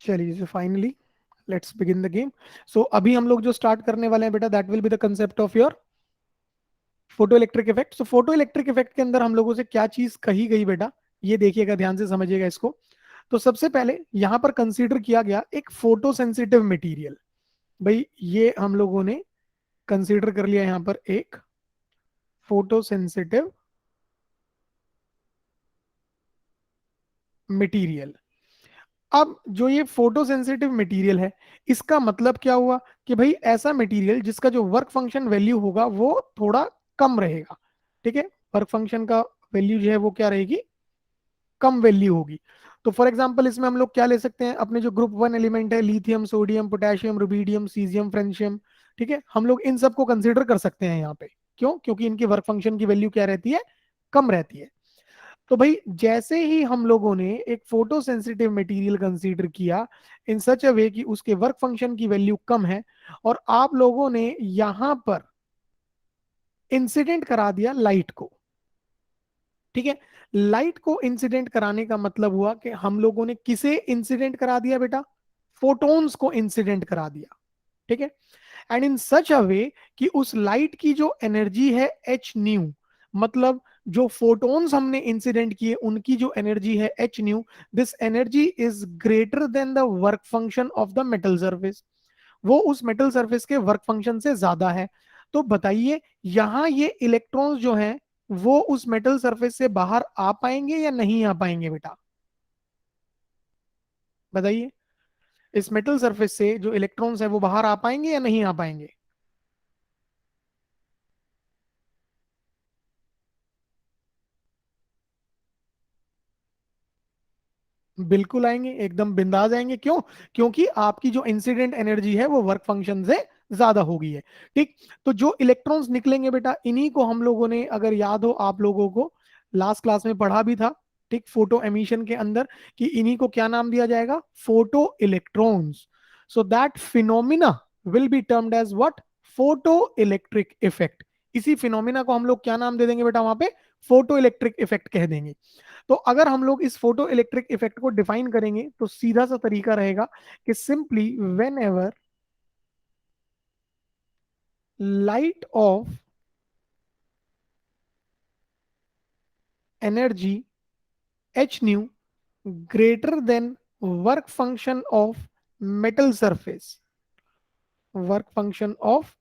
चलिए, so finally let's begin the game. So अभी हम लोग जो स्टार्ट करने वाले हैं बेटा, that will be the concept of your photo electric effect. So photo electric effect के अंदर हम लोगों से क्या चीज कही गई बेटा, ये देखिएगा, ध्यान से समझिएगा इसको। तो सबसे पहले यहां पर कंसीडर किया गया एक फोटो सेंसिटिव मटेरियल। भाई ये हम लोगों ने कंसीडर कर लिया यहां पर एक फोटो सेंसिटिव मटेरियल। अब जो ये फोटो सेंसिटिव मटेरियल है, इसका मतलब क्या हुआ कि भाई ऐसा मटेरियल जिसका जो वर्क फंक्शन वैल्यू होगा वो थोड़ा कम रहेगा। ठीक है, वर्क फंक्शन का वैल्यू जो है वो क्या रहेगी, कम वैल्यू होगी। तो फॉर एग्जांपल इसमें हम लोग क्या ले सकते हैं, अपने जो ग्रुप वन एलिमेंट है, lithium, sodium, potassium, rubidium, caesium, francium. ठीक है, हम लोग इन सबको कंसिडर कर सकते हैं यहाँ पे। क्यों? क्योंकि इनकी वर्क फंक्शन की वैल्यू क्या रहती है, कम रहती है। तो भाई जैसे ही हम लोगों ने एक फोटो सेंसिटिव मटेरियल कंसीडर किया इन सच अ वे कि उसके वर्क फंक्शन की वैल्यू कम है, और आप लोगों ने यहां पर इंसिडेंट करा दिया लाइट को। ठीक है, लाइट को इंसिडेंट कराने का मतलब हुआ कि हम लोगों ने किसे इंसिडेंट करा दिया बेटा, फोटोन्स को इंसिडेंट करा दिया। ठीक है, एंड इन सच अ वे कि उस लाइट की जो एनर्जी है एच न्यू, मतलब जो फोटोन्स हमने इंसिडेंट किए उनकी जो एनर्जी है H new, this energy is greater than the work function of the metal surface. वो उस मेटल सरफेस के वर्क फंक्शन से ज्यादा है। तो बताइए यहां ये इलेक्ट्रॉन्स जो हैं वो उस मेटल सरफेस से बाहर आ पाएंगे या नहीं आ पाएंगे बेटा, बताइए। इस मेटल सरफेस से जो इलेक्ट्रॉन्स है वो बाहर आ पाएंगे या नहीं आ पाएंगे? बिल्कुल आएंगे, एकदम बिंदास आएंगे। क्यों? क्योंकि आपकी जो इंसिडेंट एनर्जी है वो वर्क फंक्शन से ज्यादा हो गई है। ठीक, तो जो इलेक्ट्रॉन्स निकलेंगे बेटा, इन्हीं को हम लोगों ने, अगर याद हो आप लोगों को, लास्ट क्लास में पढ़ा भी था। ठीक, फोटो एमिशन के अंदर, कि इन्हीं को क्या नाम दिया जाएगा, photo electrons. So that phenomena will be termed as what, photo electric effect. इसी फिनोमिना को हम लोग क्या नाम दे देंगे बेटा वहां पे, फोटो इलेक्ट्रिक इफेक्ट कह देंगे। तो अगर हम लोग इस फोटो इलेक्ट्रिक इफेक्ट को डिफाइन करेंगे तो सीधा सा तरीका रहेगा कि simply when ever light of energy h nu greater than work function of metal surface, work function of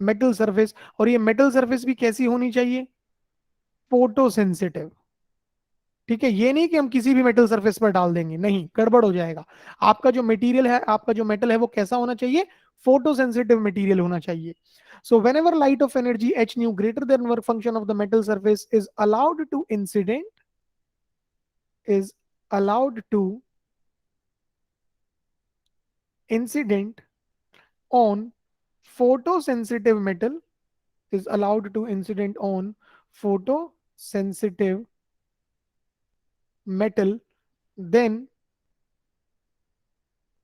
metal surface, और ये मेटल सरफेस भी कैसी होनी चाहिए, फोटो सेंसिटिव। ठीक है, ये नहीं कि हम किसी भी मेटल सरफेस पर डाल देंगे, नहीं, गड़बड़ हो जाएगा। आपका जो मटेरियल है, आपका जो मेटल है वो कैसा होना चाहिए, फोटो सेंसिटिव मटेरियल होना चाहिए। So whenever light of energy h nu greater than work function of the metal surface is allowed to incident on photosensitive metal is allowed to incident on photosensitive metal, then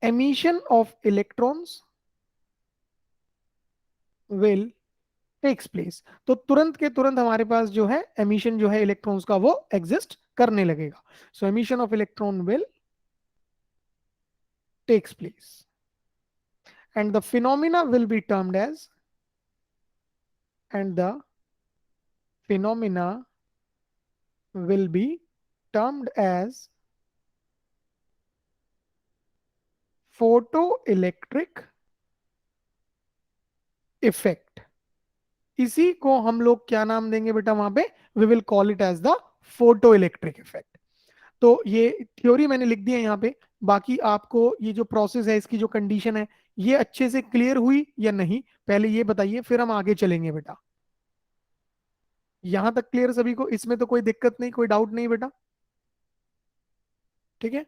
emission of electrons will takes place. तो तुरंत के तुरंत हमारे पास जो है emission जो है electrons का वो एग्जिस्ट करने लगेगा। So emission of electron will takes place and the phenomena will be termed as and the phenomena will be termed as photo electric effect. इसी को हम लोग क्या नाम देंगे बेटा वहां पे, we will call it as the photo electric effect. तो ये थ्योरी मैंने लिख दी है यहाँ पे। बाकी आपको ये जो प्रोसेस है, इसकी जो कंडीशन है, ये अच्छे से क्लियर हुई या नहीं, पहले ये बताइए, फिर हम आगे चलेंगे बेटा। यहां तक क्लियर सभी को, इसमें तो कोई दिक्कत नहीं, कोई डाउट नहीं बेटा? ठीक है,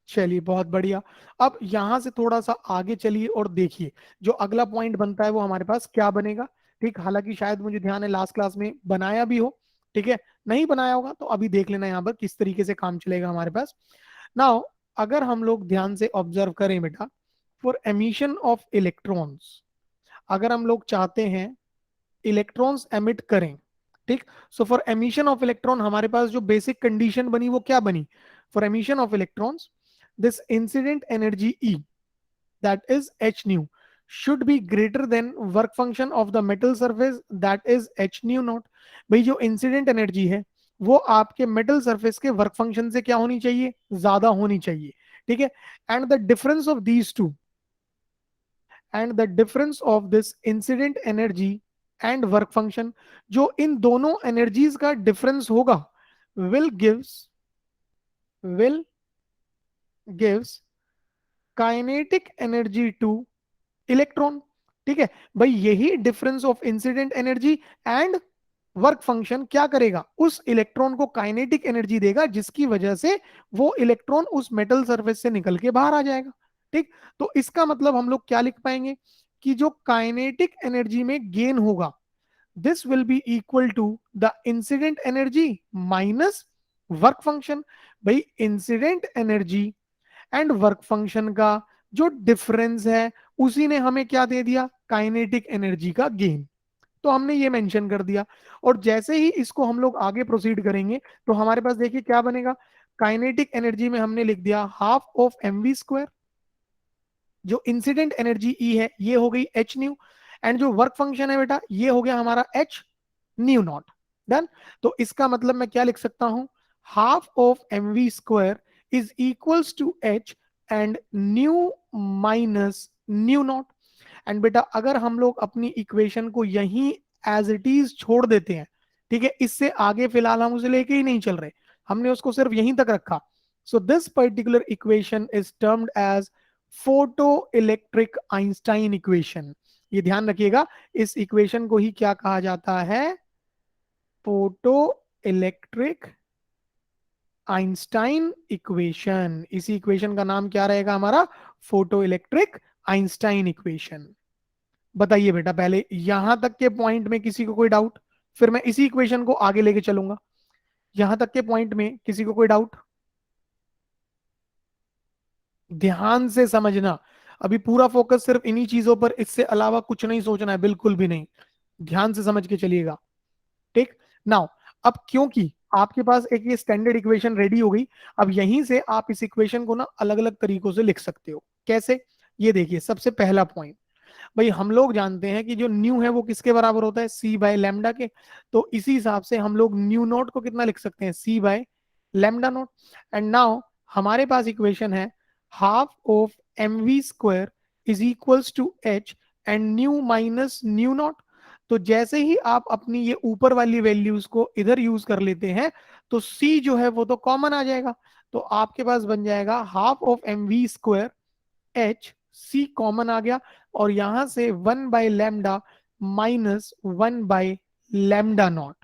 चलिए बहुत बढ़िया। अब यहां से थोड़ा सा आगे चलिए और देखिए जो अगला पॉइंट बनता है वो हमारे पास क्या बनेगा। ठीक, हालांकि शायद मुझे ध्यान है लास्ट क्लास में बनाया भी हो। ठीक है, नहीं बनाया होगा तो अभी देख लेना यहाँ पर किस तरीके से काम चलेगा हमारे पास। नाउ अगर हम लोग ध्यान से ऑब्जर्व करें बेटा, फॉर एमिशन ऑफ इलेक्ट्रॉन्स, अगर हम लोग चाहते हैं इलेक्ट्रॉन्स एमिट करें, ठीक, so for emission of electron हमारे पास जो बेसिक कंडीशन बनी वो क्या बनी, for emission of electrons, this incident energy E, that is h nu, should be greater than work function of the metal surface, that is h nu not. भाई जो incident energy है वो आपके metal surface के work function से क्या होनी चाहिए, ज्यादा होनी चाहिए, ठीक है। And the difference of these two, and the difference of this incident energy and work function, जो इन दोनों एनर्जीज का डिफरेंस होगा, will will gives kinetic energy two electron, ठीक है। भाई यही difference of incident energy and work function क्या करेगा, उस इलेक्ट्रॉन को काइनेटिक एनर्जी देगा, जिसकी वजह से वो इलेक्ट्रॉन उस मेटल सरफेस से निकल के बाहर आ जाएगा, ठीक। तो इसका मतलब हम लोग क्या लिख पाएंगे कि जो काइनेटिक एनर्जी में गेन होगा, this will be equal to the incident energy minus work function. भाई incident energy and work function का जो डिफरेंस है उसी ने हमें क्या दे दिया, काइनेटिक एनर्जी का गेन। तो हमने ये मेंशन कर दिया, और जैसे ही इसको हम लोग आगे प्रोसीड करेंगे तो हमारे पास देखिए क्या बनेगा, काइनेटिक एनर्जी में हमने लिख दिया half of M we square, जो इंसिडेंट एनर्जी ई है ये हो गई एच न्यू, एंड जो वर्क फंक्शन है बेटा ये हो गया हमारा एच न्यू नॉट। डन। तो इसका मतलब मैं क्या लिख सकता हूं, half of M we square is equals to H and nu minus nu not. And बेटा अगर हम लोग अपनी इक्वेशन को यहीं एज इट इज छोड़ देते हैं, ठीक है, इससे आगे फिलहाल हम उसे लेके ही नहीं चल रहे, हमने उसको सिर्फ यहीं तक रखा। So this particular equation is termed as photo electric Einstein equation. ये ध्यान रखिएगा, इस इक्वेशन को ही क्या कहा जाता है, फोटो इलेक्ट्रिक आइंस्टाइन इक्वेशन। इसी इक्वेशन का नाम क्या रहेगा हमारा, फोटो इलेक्ट्रिक आइंस्टाइन इक्वेशन। बताइए बेटा पहले यहां तक के पॉइंट में किसी को कोई डाउट, फिर मैं इसी इक्वेशन को आगे लेके चलूंगा। यहां तक के पॉइंट में किसी को कोई डाउट, ध्यान से समझना, अभी पूरा फोकस सिर्फ इन्हीं चीजों पर, इससे अलावा कुछ नहीं सोचना है, बिल्कुल भी नहीं, ध्यान से समझ के चलिएगा, ठीक। नाउ अब क्योंकि आपके पास एक ये स्टैंडर्ड इक्वेशन रेडी हो गई, अब यहीं से आप इस इक्वेशन को ना अलग अलग तरीकों से लिख सकते हो। कैसे, ये देखिए सबसे पहला पॉइंट, भाई हम लोग जानते हैं कि जो न्यू है वो किसके बराबर होता है, सी बाय लैम्डा के। तो इसी हिसाब से हम लोग न्यू नोट को कितना लिख सकते हैं, C by lambda naught. And now हमारे पास इक्वेशन है half of M we square is equals to H and nu minus nu naught. तो जैसे ही आप अपनी ये ऊपर वाली वैल्यूज को इधर यूज कर लेते हैं तो सी जो है वो तो कॉमन आ जाएगा, तो आपके पास बन जाएगा half of M we square, H C common आ गया, और यहां से 1/λ माइनस 1/λ नॉट।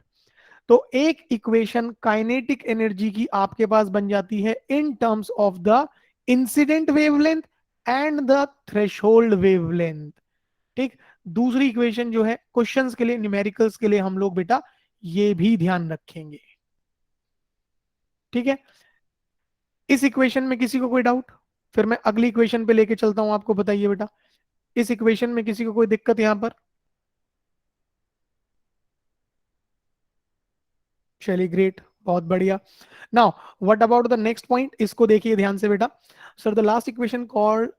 तो एक इक्वेशन काइनेटिक एनर्जी की आपके पास बन जाती है in terms of the incident wavelength and the threshold wavelength, ठीक। दूसरी इक्वेशन जो है क्वेश्चंस के लिए, न्यूमेरिकल्स के लिए हम लोग बेटा ये भी ध्यान रखेंगे, ठीक है। इस इक्वेशन में किसी को कोई डाउट, फिर मैं अगली इक्वेशन पे लेके चलता हूं आपको। बताइए बेटा इस इक्वेशन में किसी को कोई दिक्कत यहां पर, चलिए ग्रेट, बहुत बढ़िया। Now what about the next point, इसको देखिए ध्यान से बेटा। Sir the last equation called,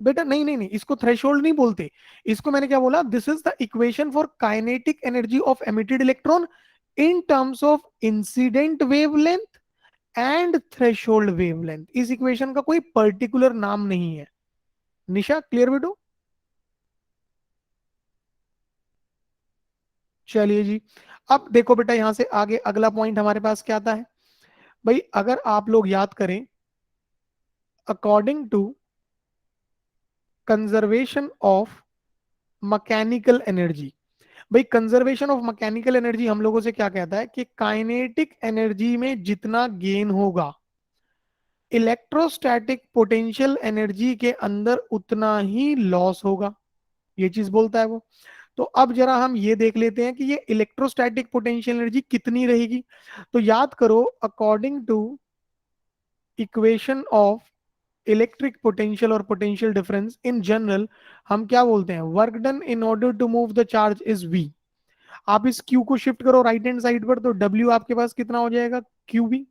बेटा नहीं नहीं नहीं, इसको थ्रेशोल्ड नहीं बोलते, इसको मैंने क्या बोला, this is the equation for kinetic energy of emitted electron in terms of incident wavelength and threshold wavelength. इस इक्वेशन का कोई पर्टिकुलर नाम नहीं है। निशा क्लियर बेटो, चलिए जी। अब देखो बेटा यहां से आगे अगला पॉइंट हमारे पास क्या आता है, भाई अगर आप लोग याद करें, according to conservation of mechanical energy, भाई कंजर्वेशन ऑफ मैकेनिकल एनर्जी हम लोगों से क्या कहता है कि काइनेटिक एनर्जी में जितना गेन होगा, इलेक्ट्रोस्टैटिक पोटेंशियल एनर्जी के अंदर उतना ही लॉस होगा, ये चीज बोलता है वो। तो अब जरा हम ये देख लेते हैं कि ये इलेक्ट्रोस्टैटिक पोटेंशियल एनर्जी कितनी रहेगी। तो याद करो, according to equation of electric potential और पोटेंशियल डिफरेंस इन जनरल, हम क्या बोलते हैं, work done in order to move the charge is V. आप इस क्यू को शिफ्ट करो राइट हैंड साइड पर, तो डब्ल्यू आपके पास कितना हो जाएगा, क्यू बी।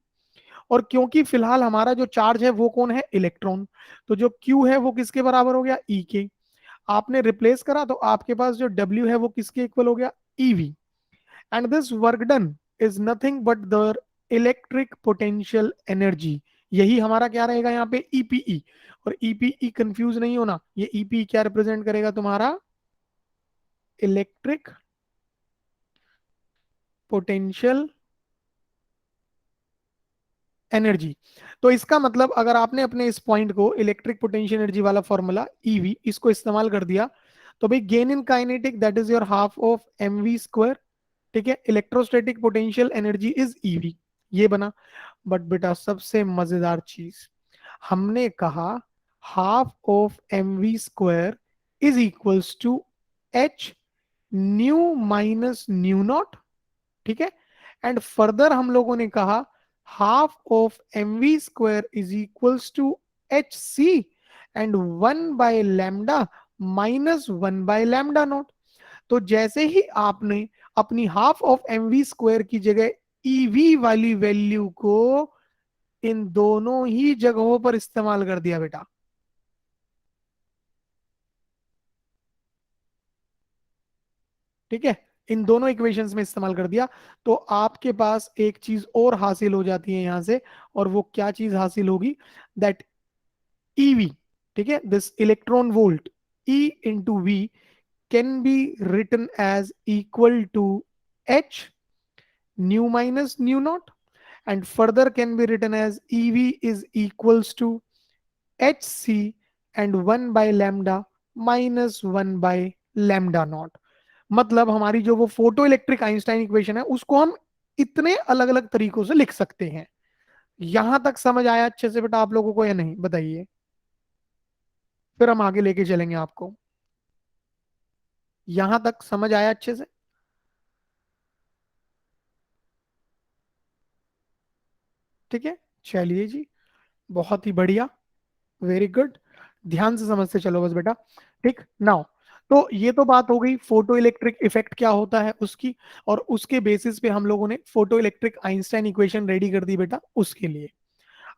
और क्योंकि फिलहाल हमारा जो चार्ज है वो कौन है, इलेक्ट्रॉन, तो जो Q है वो किसके बराबर हो गया, E के। आपने रिप्लेस करा तो आपके पास जो W है वो किसके इक्वल हो गया, EV। And this work done is nothing but the electric potential energy. यही हमारा क्या रहेगा यहाँ पे, ईपीई। और ईपीई कंफ्यूज नहीं होना, ये ईपीई क्या रिप्रेजेंट करेगा, तुम्हारा इलेक्ट्रिक पोटेंशियल एनर्जी। तो इसका मतलब अगर आपने अपने इस पॉइंट को इलेक्ट्रिक पोटेंशियल एनर्जी वाला फॉर्मूला ईवी इसको इस्तेमाल कर दिया, तो भाई gain in kinetic that is your half of M we square, ठीक है, electrostatic potential energy is eV, ये बना। बट बेटा सबसे मजेदार चीज, हमने कहा half of M we square is equals to H nu minus nu not, ठीक है। एंड फर्दर हम लोगों ने कहा half of M we square is equals to H C and 1/λ minus 1/λ naught. तो जैसे ही आपने अपनी half of M we square की जगह ईवी वाली वैल्यू को इन दोनों ही जगहों पर इस्तेमाल कर दिया बेटा, ठीक है, इन दोनों इक्वेशंस में इस्तेमाल कर दिया, तो आपके पास एक चीज और हासिल हो जाती है यहां से। और वो क्या चीज हासिल होगी, दैट ईवी, ठीक है, this electron volt E into V can be written as equal to H nu minus nu not and further can be written as EV is equals to HC and 1 by lambda minus 1 by lambda naught। मतलब हमारी जो वो photo electric Einstein equation है उसको हम इतने अलग अलग तरीकों से लिख सकते हैं। यहां तक समझ आया अच्छे से बेटा आप लोगों को या नहीं, बताइए, फिर हम आगे लेके चलेंगे आपको। यहां तक समझ आया अच्छे से, ठीक है, चलिए जी, बहुत ही बढ़िया, वेरी गुड। ध्यान से समझते चलो बस बेटा, ठीक नाउ। तो ये तो बात हो गई फोटो इलेक्ट्रिक इफेक्ट क्या होता है उसकी, और उसके बेसिस पे हम लोगों ने photo electric Einstein equation ready कर दी बेटा उसके लिए।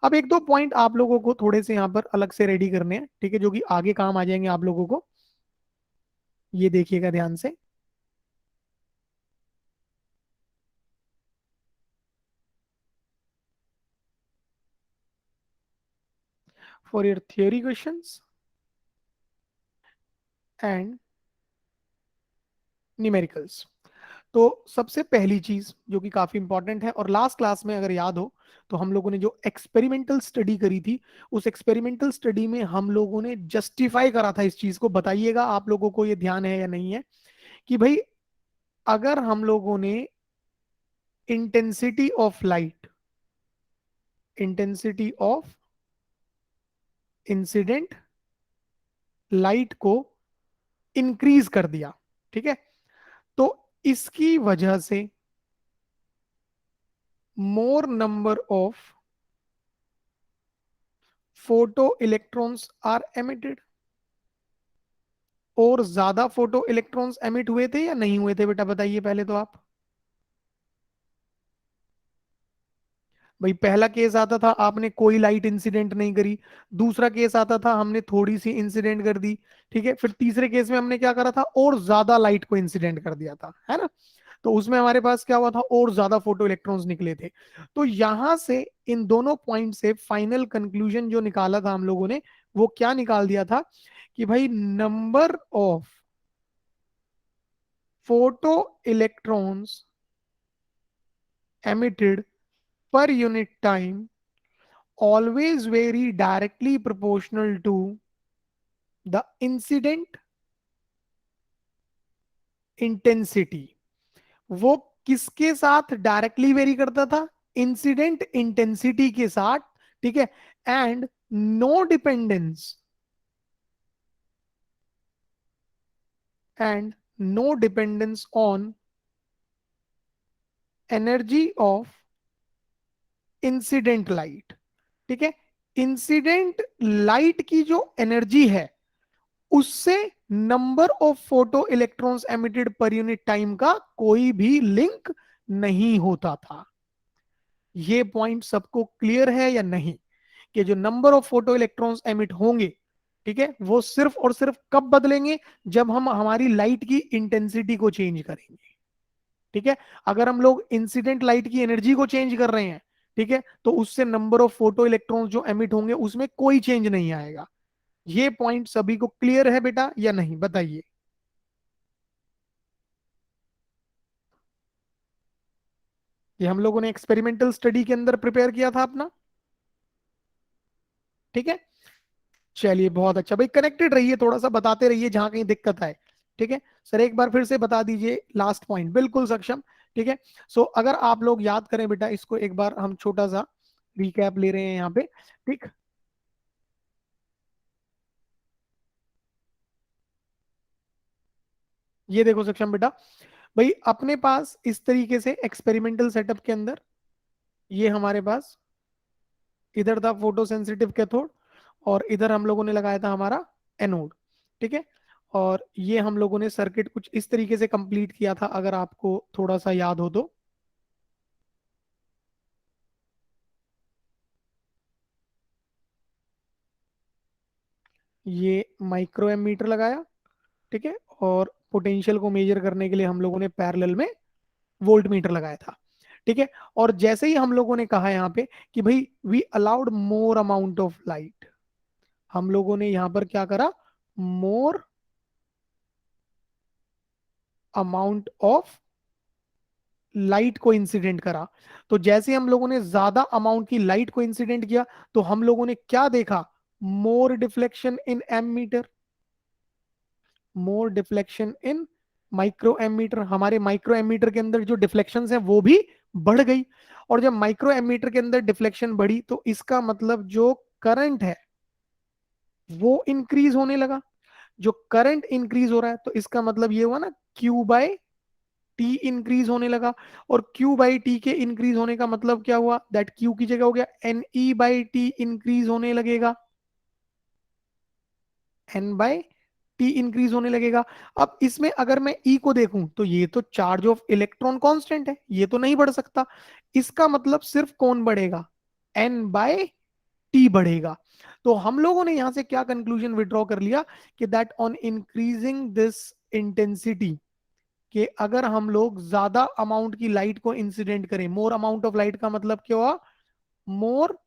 अब एक दो पॉइंट आप लोगों को थोड़े से यहाँ पर अलग से रेडी करने हैं, ठीक है, जो कि आगे काम आ जाएंगे आप लोगों को, ये देखिएगा ध्यान से। For your theory questions and numericals. तो सबसे पहली चीज जो कि काफी इंपॉर्टेंट है, और लास्ट क्लास में अगर याद हो तो हम लोगों ने जो एक्सपेरिमेंटल स्टडी करी थी, उस एक्सपेरिमेंटल स्टडी में हम लोगों ने जस्टिफाई करा था इस चीज को, बताइएगा आप लोगों को ये ध्यान है या नहीं है, कि भाई अगर हम लोगों ने intensity of light, intensity of incident light को इंक्रीज कर दिया, ठीक है, तो इसकी वजह से more number of photo electrons are emitted, और ज्यादा फोटो इलेक्ट्रॉन्स एमिट हुए थे या नहीं हुए थे बेटा, बताइए पहले तो आप। भाई पहला केस आता था आपने कोई लाइट इंसिडेंट नहीं करी, दूसरा केस आता था हमने थोड़ी सी इंसिडेंट कर दी, ठीक है, फिर तीसरे केस में हमने क्या करा था, और ज्यादा लाइट को इंसिडेंट कर दिया था, है ना। तो उसमें हमारे पास क्या हुआ था, और ज्यादा फोटो इलेक्ट्रॉन्स निकले थे। तो यहां से इन दोनों पॉइंट से फाइनल कंक्लूजन जो निकाला था हम लोगों ने, वो क्या निकाल दिया था, कि भाई number of photo electrons emitted per unit time always vary directly proportional to the incident intensity। वो किसके साथ डायरेक्टली वेरी करता था, इंसिडेंट इंटेंसिटी के साथ, ठीक है, and no dependence, and no dependence on energy of incident light, ठीक है। इंसिडेंट लाइट की जो एनर्जी है उससे number of photo electrons emitted पर यूनिट टाइम का कोई भी लिंक नहीं होता था। ये पॉइंट सबको क्लियर है या नहीं, कि जो number of photo electrons emit होंगे, ठीक है, वो सिर्फ और सिर्फ कब बदलेंगे, जब हम हमारी लाइट की इंटेंसिटी को चेंज करेंगे। ठीक है, अगर हम लोग इंसिडेंट लाइट की एनर्जी को चेंज कर रहे हैं, ठीक है, तो उससे नंबर ऑफ फोटो इलेक्ट्रॉन्स जो एमिट होंगे उसमें कोई चेंज नहीं आएगा। ये पॉइंट सभी को क्लियर है बेटा या नहीं, बताइए। ये हम लोगों ने एक्सपेरिमेंटल स्टडी के अंदर प्रिपेयर किया था अपना। ठीक है, चलिए बहुत अच्छा भाई, कनेक्टेड रहिए, थोड़ा सा बताते रहिए जहां कहीं दिक्कत आए। ठीक है सर, एक बार फिर से बता दीजिए लास्ट पॉइंट, बिल्कुल सक्षम। ठीक है, सो अगर आप लोग याद करें बेटा, इसको एक बार हम छोटा सा रिकैप ले रहे हैं यहाँ पे। ठीक, ये देखो सक्षम बेटा, भाई अपने पास इस तरीके से एक्सपेरिमेंटल सेटअप के अंदर, ये हमारे पास इधर था फोटो सेंसिटिव कैथोड, और इधर हम लोगों ने लगाया था हमारा एनोड। ठीक है, और ये हम लोगों ने सर्किट कुछ इस तरीके से कंप्लीट किया था, अगर आपको थोड़ा सा याद हो तो। ये माइक्रो एमीटर लगाया, ठीक है, और पोटेंशियल को मेजर करने के लिए हम लोगों ने पैरेलल में वोल्ट मीटर लगाया था। ठीक है, और जैसे ही हम लोगों ने कहा यहाँ पे कि भाई we allowed more amount of light, हम लोगों ने यहाँ पर क्या करा, मोर अमाउंट ऑफ लाइट को इंसिडेंट करा। तो जैसे हम लोगों ने ज्यादा अमाउंट की लाइट को इंसिडेंट किया, तो हम लोगों ने क्या देखा, more deflection in ammeter, more deflection in micro ammeter. हमारे माइक्रो एमीटर के अंदर जो डिफ्लेक्शन है वो भी बढ़ गई, और जब माइक्रो एमीटर के अंदर डिफ्लेक्शन बढ़ी तो इसका मतलब जो करंट है वो इंक्रीज होने लगा। जो करंट इंक्रीज हो रहा है तो इसका मतलब ये हुआ ना, क्यू बाय टी इंक्रीज होने लगा। और क्यू बाई टी के इंक्रीज होने का मतलब क्या हुआ, दैट क्यू की जगह हो गया N E by T increase होने लगेगा, एन बाय टी इंक्रीज होने लगेगा। अब इसमें अगर मैं ई को देखूं तो ये तो चार्ज ऑफ इलेक्ट्रॉन कांस्टेंट है, ये तो नहीं बढ़ सकता। इसका मतलब सिर्फ कौन बढ़ेगा, एन बाय टी बढ़ेगा। तो हम लोगों ने यहां से क्या कंक्लूजन विड्रॉ कर लिया, कि that on increasing this intensity, कि अगर हम लोग ज्यादा अमाउंट की लाइट को इंसिडेंट करें, मोर अमाउंट ऑफ लाइट का मतलब क्या हुआ, मोर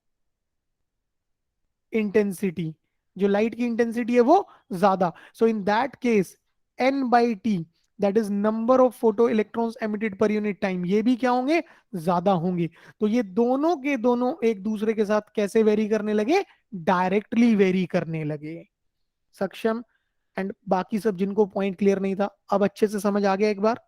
इंटेंसिटी, जो लाइट की इंटेंसिटी है वो ज्यादा। So in that case N by T, that is number of photo electrons emitted पर यूनिट टाइम, ये भी क्या होंगे, ज्यादा होंगे। तो ये दोनों के दोनों एक दूसरे के साथ कैसे वेरी करने लगे, डायरेक्टली वेरी करने लगे। सक्षम, एंड बाकी सब जिनको पॉइंट क्लियर नहीं था, अब अच्छे से समझ आ गया एक बार।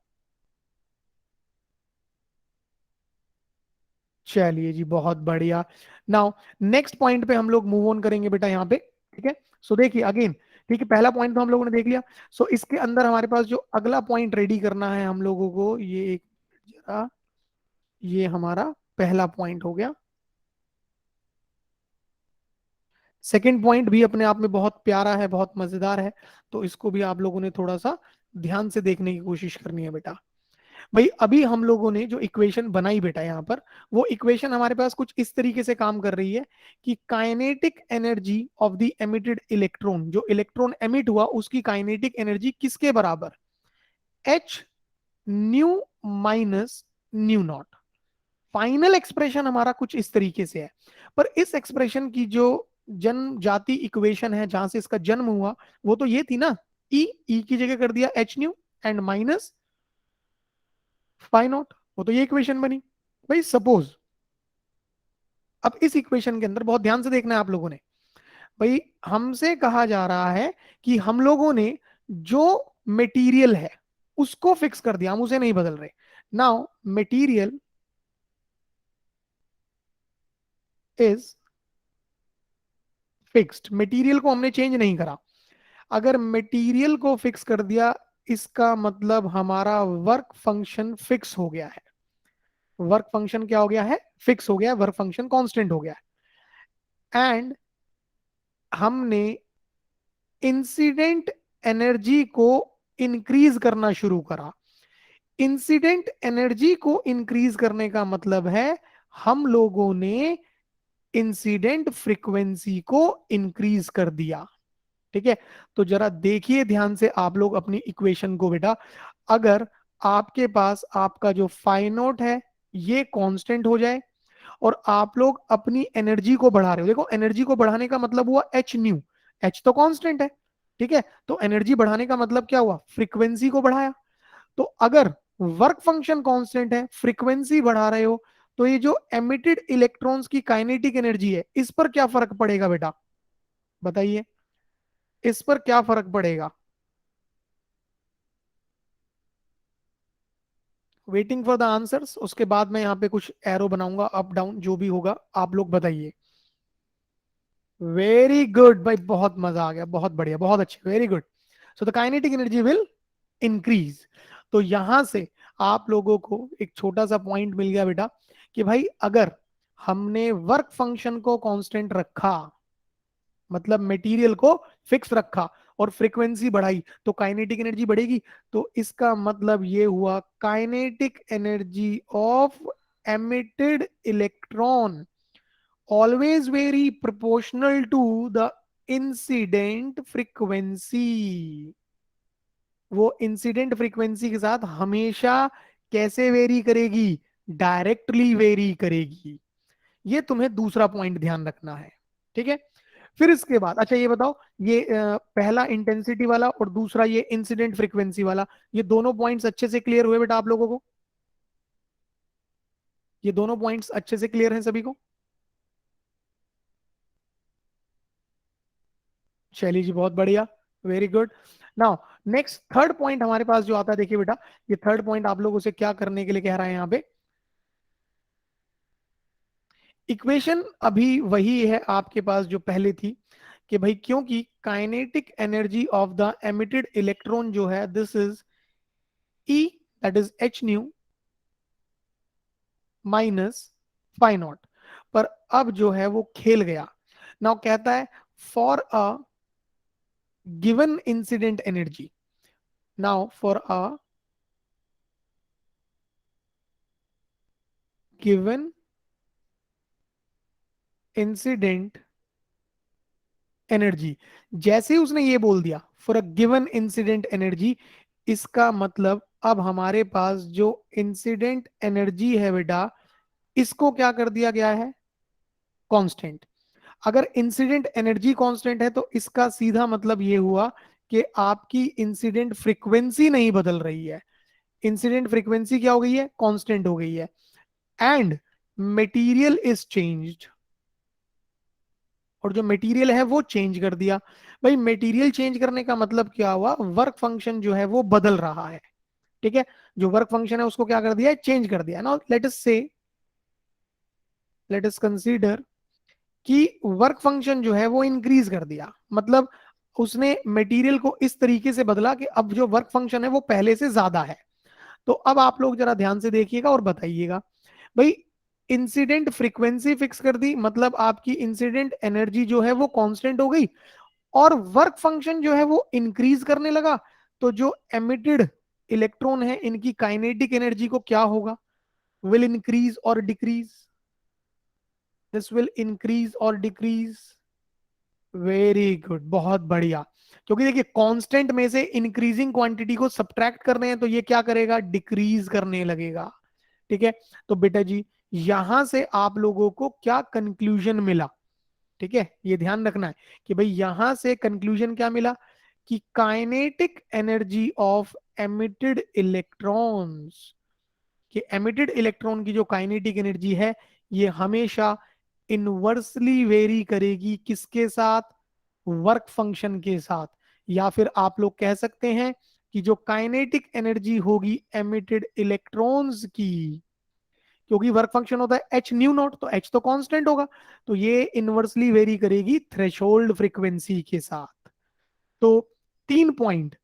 चलिए जी बहुत बढ़िया। नाउ नेक्स्ट पॉइंट पे हम लोग मूव ऑन करेंगे बेटा यहाँ पे। ठीक है, सो देखिए अगेन, ठीक है, पहला पॉइंट तो हम लोगों ने देख लिया। सो इसके अंदर हमारे पास जो अगला पॉइंट रेडी करना है हम लोगों को, ये एक जरा, ये हमारा पहला पॉइंट हो गया। सेकंड पॉइंट भी अपने आप में बहुत प्यारा है, बहुत मजेदार है, तो इसको भी आप लोगों ने थोड़ा सा ध्यान से देखने की कोशिश करनी है बेटा। भाई अभी हम लोगों ने जो इक्वेशन बनाई बेटा यहाँ पर, वो इक्वेशन हमारे पास कुछ इस तरीके से काम कर रही है कि kinetic energy of the emitted electron, जो इलेक्ट्रॉन एमिट हुआ उसकी काइनेटिक एनर्जी किसके बराबर, H nu minus nu not. Final expression हमारा कुछ इस तरीके से है, पर इस एक्सप्रेशन की जो जनजाति इक्वेशन है जहां से इसका जन्म हुआ, वो तो ये थी ना, ई की जगह कर दिया h nu and minus phi not, वो तो ये इक्वेशन बनी। भाई सपोज, अब इस इक्वेशन के अंदर बहुत ध्यान से देखना है आप लोगों ने, भाई हमसे कहा जा रहा है कि हम लोगों ने जो मटेरियल है उसको फिक्स कर दिया, हम उसे नहीं बदल रहे। Now material is fixed, material को हमने चेंज नहीं करा। अगर मटेरियल को फिक्स कर दिया, इसका मतलब हमारा वर्क फंक्शन फिक्स हो गया है। वर्क फंक्शन क्या हो गया है, फिक्स हो गया है, वर्क फंक्शन कांस्टेंट हो गया है। एंड हमने इंसिडेंट एनर्जी को इंक्रीज करना शुरू करा। इंसिडेंट एनर्जी को इंक्रीज करने का मतलब है हम लोगों ने इंसिडेंट फ्रीक्वेंसी को इंक्रीज कर दिया। ठीक है, तो जरा देखिए ध्यान से आप लोग अपनी इक्वेशन को बेटा। अगर आपके पास आपका जो फाई नोट है ये कांस्टेंट हो जाए, और आप लोग अपनी एनर्जी को बढ़ा रहे हो, देखो एनर्जी को बढ़ाने का मतलब हुआ एच न्यू, एच तो कांस्टेंट है। ठीक है, तो एनर्जी बढ़ाने का मतलब क्या हुआ, फ्रीक्वेंसी को बढ़ाया। तो अगर वर्क फंक्शन कांस्टेंट है, फ्रीक्वेंसी बढ़ा रहे हो, तो ये जो एमिटेड इलेक्ट्रॉन्स की काइनेटिक एनर्जी है इस पर क्या फर्क पड़ेगा बेटा, बताइए, इस पर क्या फर्क पड़ेगा। वेटिंग फॉर द आंसर्स, उसके बाद मैं यहाँ पे कुछ एरो बनाऊंगा अप डाउन, जो भी होगा आप लोग बताइए। वेरी गुड भाई, बहुत मजा आ गया, बहुत बढ़िया, बहुत अच्छे, very good. So the kinetic energy will increase. तो यहां से आप लोगों को एक छोटा सा पॉइंट मिल गया बेटा, कि भाई अगर हमने वर्क फंक्शन को कांस्टेंट रखा, मतलब मटेरियल को फिक्स रखा, और फ्रीक्वेंसी बढ़ाई, तो काइनेटिक एनर्जी बढ़ेगी। तो इसका मतलब ये हुआ kinetic energy of emitted electron always very proportional to the incident frequency. वो इंसिडेंट फ्रीक्वेंसी के साथ हमेशा कैसे वेरी करेगी, डायरेक्टली वेरी करेगी। ये तुम्हें दूसरा पॉइंट ध्यान रखना है। ठीक है, फिर इसके बाद अच्छा ये बताओ, ये पहला इंटेंसिटी वाला और दूसरा ये इंसिडेंट फ्रीक्वेंसी वाला, ये दोनों पॉइंट्स अच्छे से क्लियर हुए बेटा आप लोगों को, ये दोनों पॉइंट्स अच्छे से क्लियर हैं सभी को। शैली जी बहुत बढ़िया, very good. Now next third point हमारे पास जो आता है, देखिए बेटा, ये थर्ड पॉइंट आप लोगों से क्या करने के लिए कह रहा है यहाँ पे। इक्वेशन अभी वही है आपके पास जो पहले थी, कि भाई क्योंकि kinetic energy of the emitted electron जो है this is E, that is h nu minus phi not. पर अब जो है वो खेल गया। नाउ कहता है for a given incident energy, now for a given incident energy, जैसे ही उसने ये बोल दिया for a given incident energy, इसका मतलब अब हमारे पास जो इंसिडेंट एनर्जी है बेटा, इसको क्या कर दिया गया है, कांस्टेंट। अगर इंसिडेंट एनर्जी कांस्टेंट है तो इसका सीधा मतलब ये हुआ कि आपकी इंसिडेंट फ्रीक्वेंसी नहीं बदल रही है, इंसिडेंट फ्रीक्वेंसी क्या हो गई है, कांस्टेंट हो गई है। एंड मटेरियल इज चेंज्ड, और जो मटेरियल है वो चेंज कर दिया। भाई मटेरियल चेंज करने का मतलब क्या हुआ, वर्क फंक्शन जो है वो बदल रहा है। ठीक है, जो वर्क फंक्शन है उसको क्या कर दिया है, चेंज कर दिया ना। लेट अस से, लेट अस कंसीडर कि वर्क फंक्शन जो है वो इंक्रीज कर दिया, मतलब उसने मटेरियल को इस तरीके से बदला कि अब जो वर्क फंक्शन है वो पहले से ज्यादा है। तो अब आप लोग जरा ध्यान से देखिएगा और बताइएगा, भाई इंसिडेंट फ्रीक्वेंसी फिक्स कर दी, मतलब आपकी इंसिडेंट एनर्जी जो है वो कांस्टेंट हो गई, और वर्क फंक्शन जो है वो इंक्रीज करने लगा। तो जो एमिटेड इलेक्ट्रॉन है इनकी काइनेटिक एनर्जी को क्या होगा, विल इंक्रीज और डिक्रीज, दिस विल इंक्रीज और डिक्रीज। वेरी गुड, बहुत बढ़िया। क्योंकि देखिए कांस्टेंट में से इंक्रीजिंग क्वांटिटी को सब्ट्रैक्ट कर रहे हैं, तो ये क्या करेगा, डिक्रीज करने लगेगा। ठीक है, तो बेटा जी यहां से आप लोगों को क्या कंक्लूजन मिला, ठीक है, ये ध्यान रखना है कि भाई यहां से कंक्लूजन क्या मिला, कि kinetic energy of emitted electrons, कि एमिटेड इलेक्ट्रॉन की जो काइनेटिक एनर्जी है ये हमेशा इनवर्सली वेरी करेगी, किसके साथ, वर्क फंक्शन के साथ। या फिर आप लोग कह सकते हैं कि जो काइनेटिक एनर्जी होगी एमिटेड इलेक्ट्रॉन्स की, क्योंकि वर्क फंक्शन होता है एच न्यू नॉट, तो एच तो कांस्टेंट होगा, तो ये इनवर्सली वेरी करेगी थ्रेशोल्ड फ्रीक्वेंसी के साथ। तो 3 पॉइंट,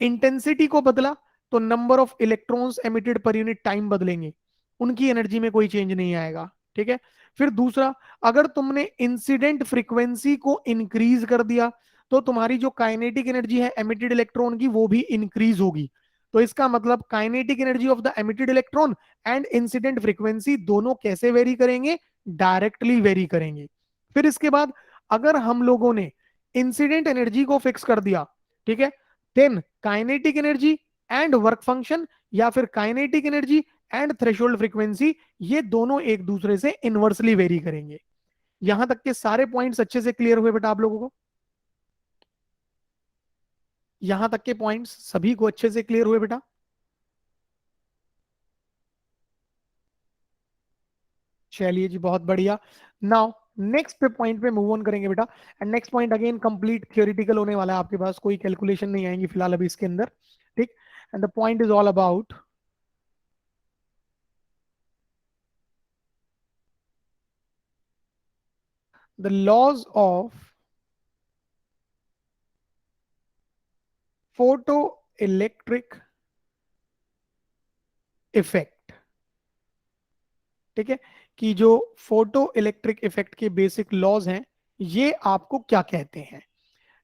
इंटेंसिटी को बदला तो नंबर ऑफ इलेक्ट्रॉन्स एमिटेड पर यूनिट टाइम बदलेंगे, उनकी एनर्जी में कोई चेंज नहीं आएगा। ठीक है, फिर दूसरा, अगर तुमने इंसिडेंट फ्रीक्वेंसी को इंक्रीज कर दिया तो तुम्हारी जो काइनेटिक एनर्जी है एमिटेड इलेक्ट्रॉन की वो भी इंक्रीज होगी, तो इसका मतलब kinetic energy of the emitted electron and incident frequency दोनों कैसे वेरी करेंगे, डायरेक्टली वेरी करेंगे। फिर इसके बाद अगर हम लोगों ने इंसिडेंट एनर्जी को फिक्स कर दिया, ठीक है, then kinetic energy and work function, या फिर kinetic energy and threshold frequency, ये दोनों एक दूसरे से इनवर्सली वेरी करेंगे। यहां तक के सारे पॉइंट्स अच्छे से क्लियर हुए बेटा आप लोगों को? यहां तक के पॉइंट्स सभी को अच्छे से क्लियर हुए बेटा? चलिए जी, बहुत बढ़िया। नाउ नेक्स्ट पे पॉइंट पे मूव ऑन करेंगे बेटा। And next point again complete theoretical होने वाला है, आपके पास कोई कैलकुलेशन नहीं आएंगी फिलहाल अभी इसके अंदर, ठीक। And the point is all about the laws of photo electric effect, ठीक है, कि जो फोटो इलेक्ट्रिक इफेक्ट के बेसिक लॉज हैं ये आपको क्या कहते हैं,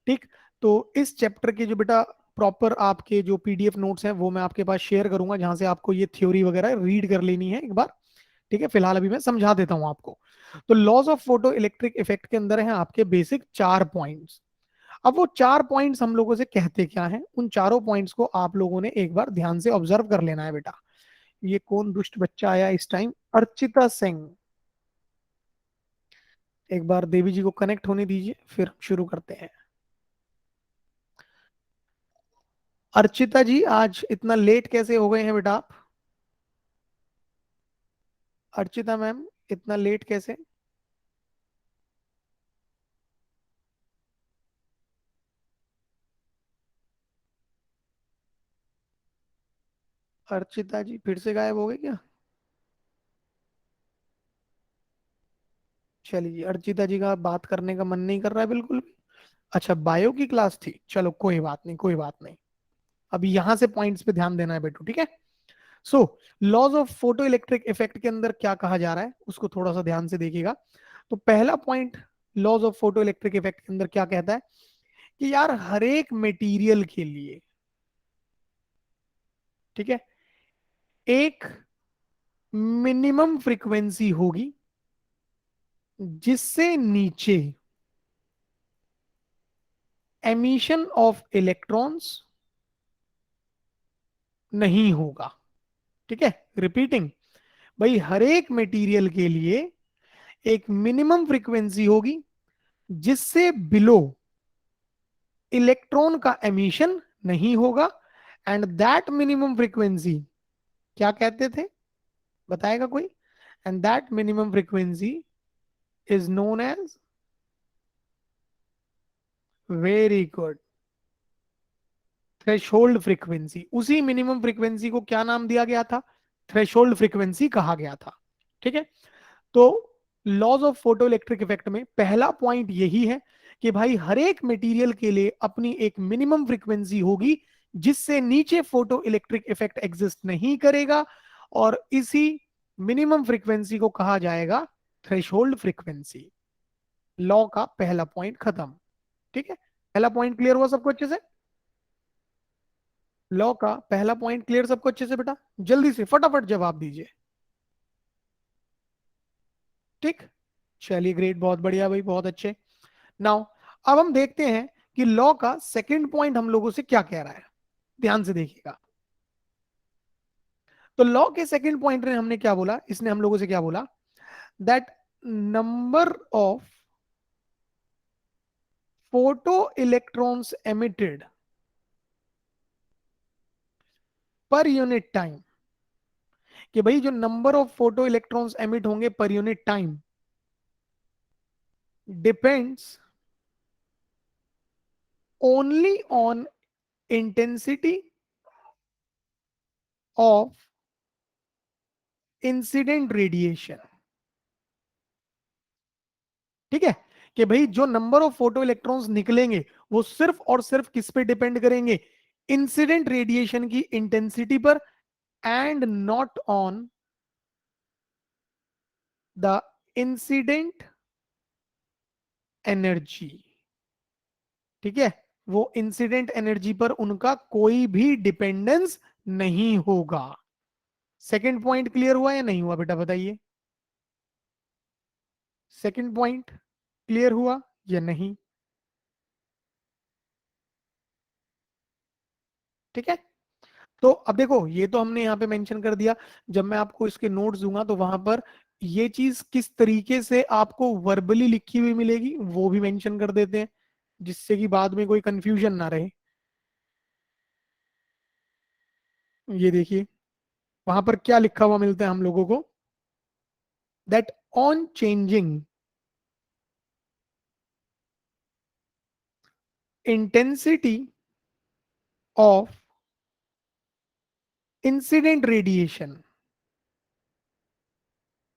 ठीक। तो इस चैप्टर के जो बेटा प्रॉपर आपके जो पीडीएफ नोट्स हैं वो मैं आपके पास शेयर करूंगा, जहां से आपको ये थ्योरी वगैरह रीड कर लेनी है एक बार, ठीक है। फिलहाल अभी मैं समझा देता हूं आपको। तो laws of photo electric effect के अंदर है आपके बेसिक 4 पॉइंट्स। अब वो 4 पॉइंट्स हम लोगों से कहते क्या हैं, उन चारों पॉइंट्स को आप लोगों ने एक बार ध्यान से ऑब्जर्व कर लेना है बेटा। ये कौन दुष्ट बच्चा आया इस टाइम? अर्चिता सिंह। एक बार देवी जी को कनेक्ट होने दीजिए फिर शुरू करते हैं। अर्चिता जी आज इतना लेट कैसे हो गए हैं बेटा आप? अर्चिता मैम इतना लेट कैसे? अर्चिता जी फिर से गायब हो गए क्या? चलिए, अर्चिता जी का बात करने का मन नहीं कर रहा है बिल्कुल भी। अच्छा, बायो की क्लास थी, चलो कोई बात नहीं, कोई बात नहीं। अभी यहां से पॉइंट्स पे ध्यान देना है बेटू, ठीक है। So laws of photo electric effect के अंदर क्या कहा जा रहा है उसको थोड़ा सा ध्यान से देखिएगा। तो पहला point laws of photo electric effect के अंदर क्या कहता है कि यार हर एक मटेरियल के लिए, ठीक है, एक मिनिमम फ्रीक्वेंसी होगी जिससे नीचे एमिशन ऑफ इलेक्ट्रॉन्स नहीं होगा, ठीक है। रिपीटिंग, भाई हर एक मटेरियल के लिए एक मिनिमम फ्रीक्वेंसी होगी जिससे बिलो इलेक्ट्रॉन का एमिशन नहीं होगा। एंड दैट मिनिमम फ्रीक्वेंसी क्या कहते थे, बताएगा कोई? And that minimum frequency is known as, very good, threshold frequency. उसी मिनिमम फ्रीक्वेंसी को क्या नाम दिया गया था? थ्रेशोल्ड फ्रीक्वेंसी कहा गया था, ठीक है। तो laws of photo electric effect में पहला पॉइंट यही है कि भाई हर एक मटेरियल के लिए अपनी एक मिनिमम फ्रीक्वेंसी होगी जिससे नीचे फोटो इलेक्ट्रिक इफेक्ट एग्जिस्ट नहीं करेगा, और इसी मिनिमम फ्रीक्वेंसी को कहा जाएगा थ्रेशोल्ड फ्रीक्वेंसी। लॉ का पहला पॉइंट खत्म, ठीक है। पहला पॉइंट क्लियर हुआ सबको अच्छे से? लॉ का पहला पॉइंट क्लियर सबको अच्छे से बेटा? जल्दी से फटाफट जवाब दीजिए, ठीक। चलिए ग्रेट, बहुत बढ़िया भाई, बहुत अच्छे। नाउ अब हम देखते हैं कि लॉ का सेकंड पॉइंट हम लोगों से क्या कह रहा है, ध्यान से देखिएगा। तो लॉ के सेकंड पॉइंट ने हमने क्या बोला, इसने हम लोगों से क्या बोला, that number of photo electrons emitted पर यूनिट टाइम, कि भाई जो number of photo electrons emit होंगे per unit time depends only on intensity of incident radiation, ठीक है। कि भाई जो नंबर ऑफ फोटो इलेक्ट्रॉन्स निकलेंगे वो सिर्फ और सिर्फ किस पे डिपेंड करेंगे? इंसिडेंट रेडिएशन की इंटेंसिटी पर, and not on the incident energy, ठीक है। वो इंसिडेंट एनर्जी पर उनका कोई भी डिपेंडेंस नहीं होगा। सेकंड पॉइंट क्लियर हुआ या नहीं हुआ बेटा, बताइए। सेकंड पॉइंट क्लियर हुआ या नहीं? ठीक है। तो अब देखो, ये तो हमने यहाँ पे मेंशन कर दिया। जब मैं आपको इसके नोट्स दूंगा तो वहां पर ये चीज किस तरीके से आपको वर्बली लिखी हुई मिलेगी वो भी मेंशन कर देते हैं, जिससे कि बाद में कोई कंफ्यूजन ना रहे। ये देखिए, वहां पर क्या लिखा हुआ मिलता है हम लोगों को, that on changing intensity of incident radiation.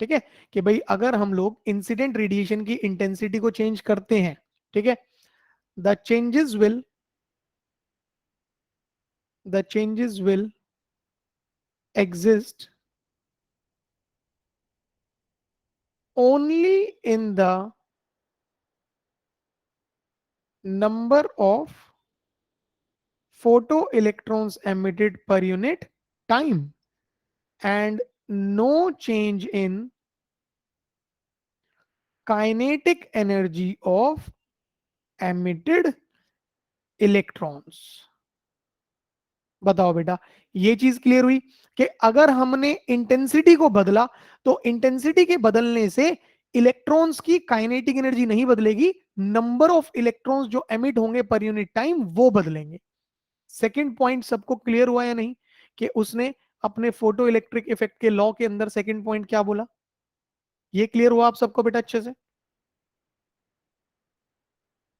ठीक है, कि भाई अगर हम लोग इंसिडेंट रेडिएशन की इंटेंसिटी को चेंज करते हैं, ठीक है, the changes will the changes will exist only in the number of photoelectrons emitted per unit time, and no change in kinetic energy of emitted electrons। बताओ बेटा, ये चीज क्लियर हुई कि अगर हमने इंटेंसिटी को बदला तो इंटेंसिटी के बदलने से इलेक्ट्रॉन्स की काइनेटिक एनर्जी नहीं बदलेगी, नंबर ऑफ इलेक्ट्रॉन्स जो एमिट होंगे पर यूनिट टाइम वो बदलेंगे। सेकंड पॉइंट सबको क्लियर हुआ या नहीं, कि उसने अपने फोटो इलेक्ट्रिक इफेक्ट के लॉ के अंदर सेकंड पॉइंट क्या बोला? ये क्लियर हुआ आप सबको बेटा अच्छे से?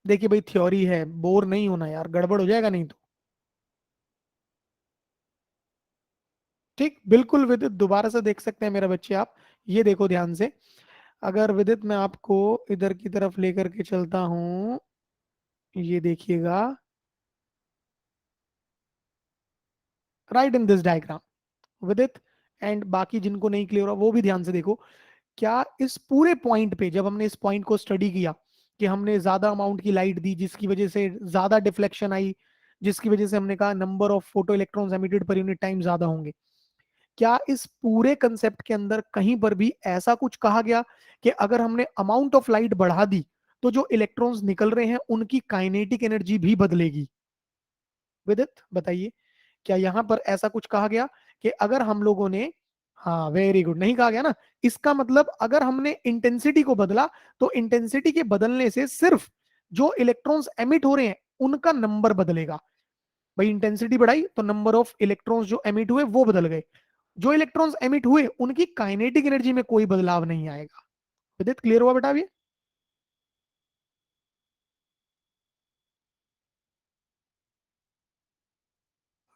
देखिए भाई, थ्योरी है, बोर नहीं होना यार, गड़बड़ हो जाएगा नहीं तो। ठीक, बिल्कुल विदित, दोबारा से देख सकते हैं मेरे बच्चे आप। ये देखो ध्यान से, अगर विदित मैं आपको इधर की तरफ लेकर के चलता हूं, ये देखिएगा, राइट इन दिस डायग्राम विदित, एंड बाकी जिनको नहीं क्लियर हो वो भी ध्यान से देखो। क्या इस पूरे पॉइंट पे जब हमने इस पॉइंट को स्टडी किया कि हमने ज्यादा अमाउंट की लाइट दी जिसकी वजह से ज्यादा डिफ्लेक्शन आई, जिसकी वजह से हमने कहा number of photo electrons emitted पर यूनिट टाइम ज्यादा होंगे, क्या इस पूरे कंसेप्ट के अंदर कहीं पर भी ऐसा कुछ कहा गया कि अगर हमने अमाउंट ऑफ लाइट बढ़ा दी तो जो इलेक्ट्रॉन्स निकल रहे हैं उनकी काइनेटिक एनर्जी भी बदलेगी? विदित बताइए, क्या यहां पर ऐसा कुछ कहा गया कि अगर हम लोगों ने, हाँ वेरी गुड, नहीं कहा गया ना। इसका मतलब अगर हमने इंटेंसिटी को बदला तो इंटेंसिटी के बदलने से सिर्फ जो इलेक्ट्रॉन्स एमिट हो रहे हैं उनका नंबर बदलेगा। भाई इंटेंसिटी बढ़ाई तो नंबर ऑफ इलेक्ट्रॉन्स जो एमिट हुए वो बदल गए, जो इलेक्ट्रॉन्स एमिट हुए उनकी काइनेटिक एनर्जी में कोई बदलाव नहीं आएगा। विदित क्लियर हुआ बेटा? ये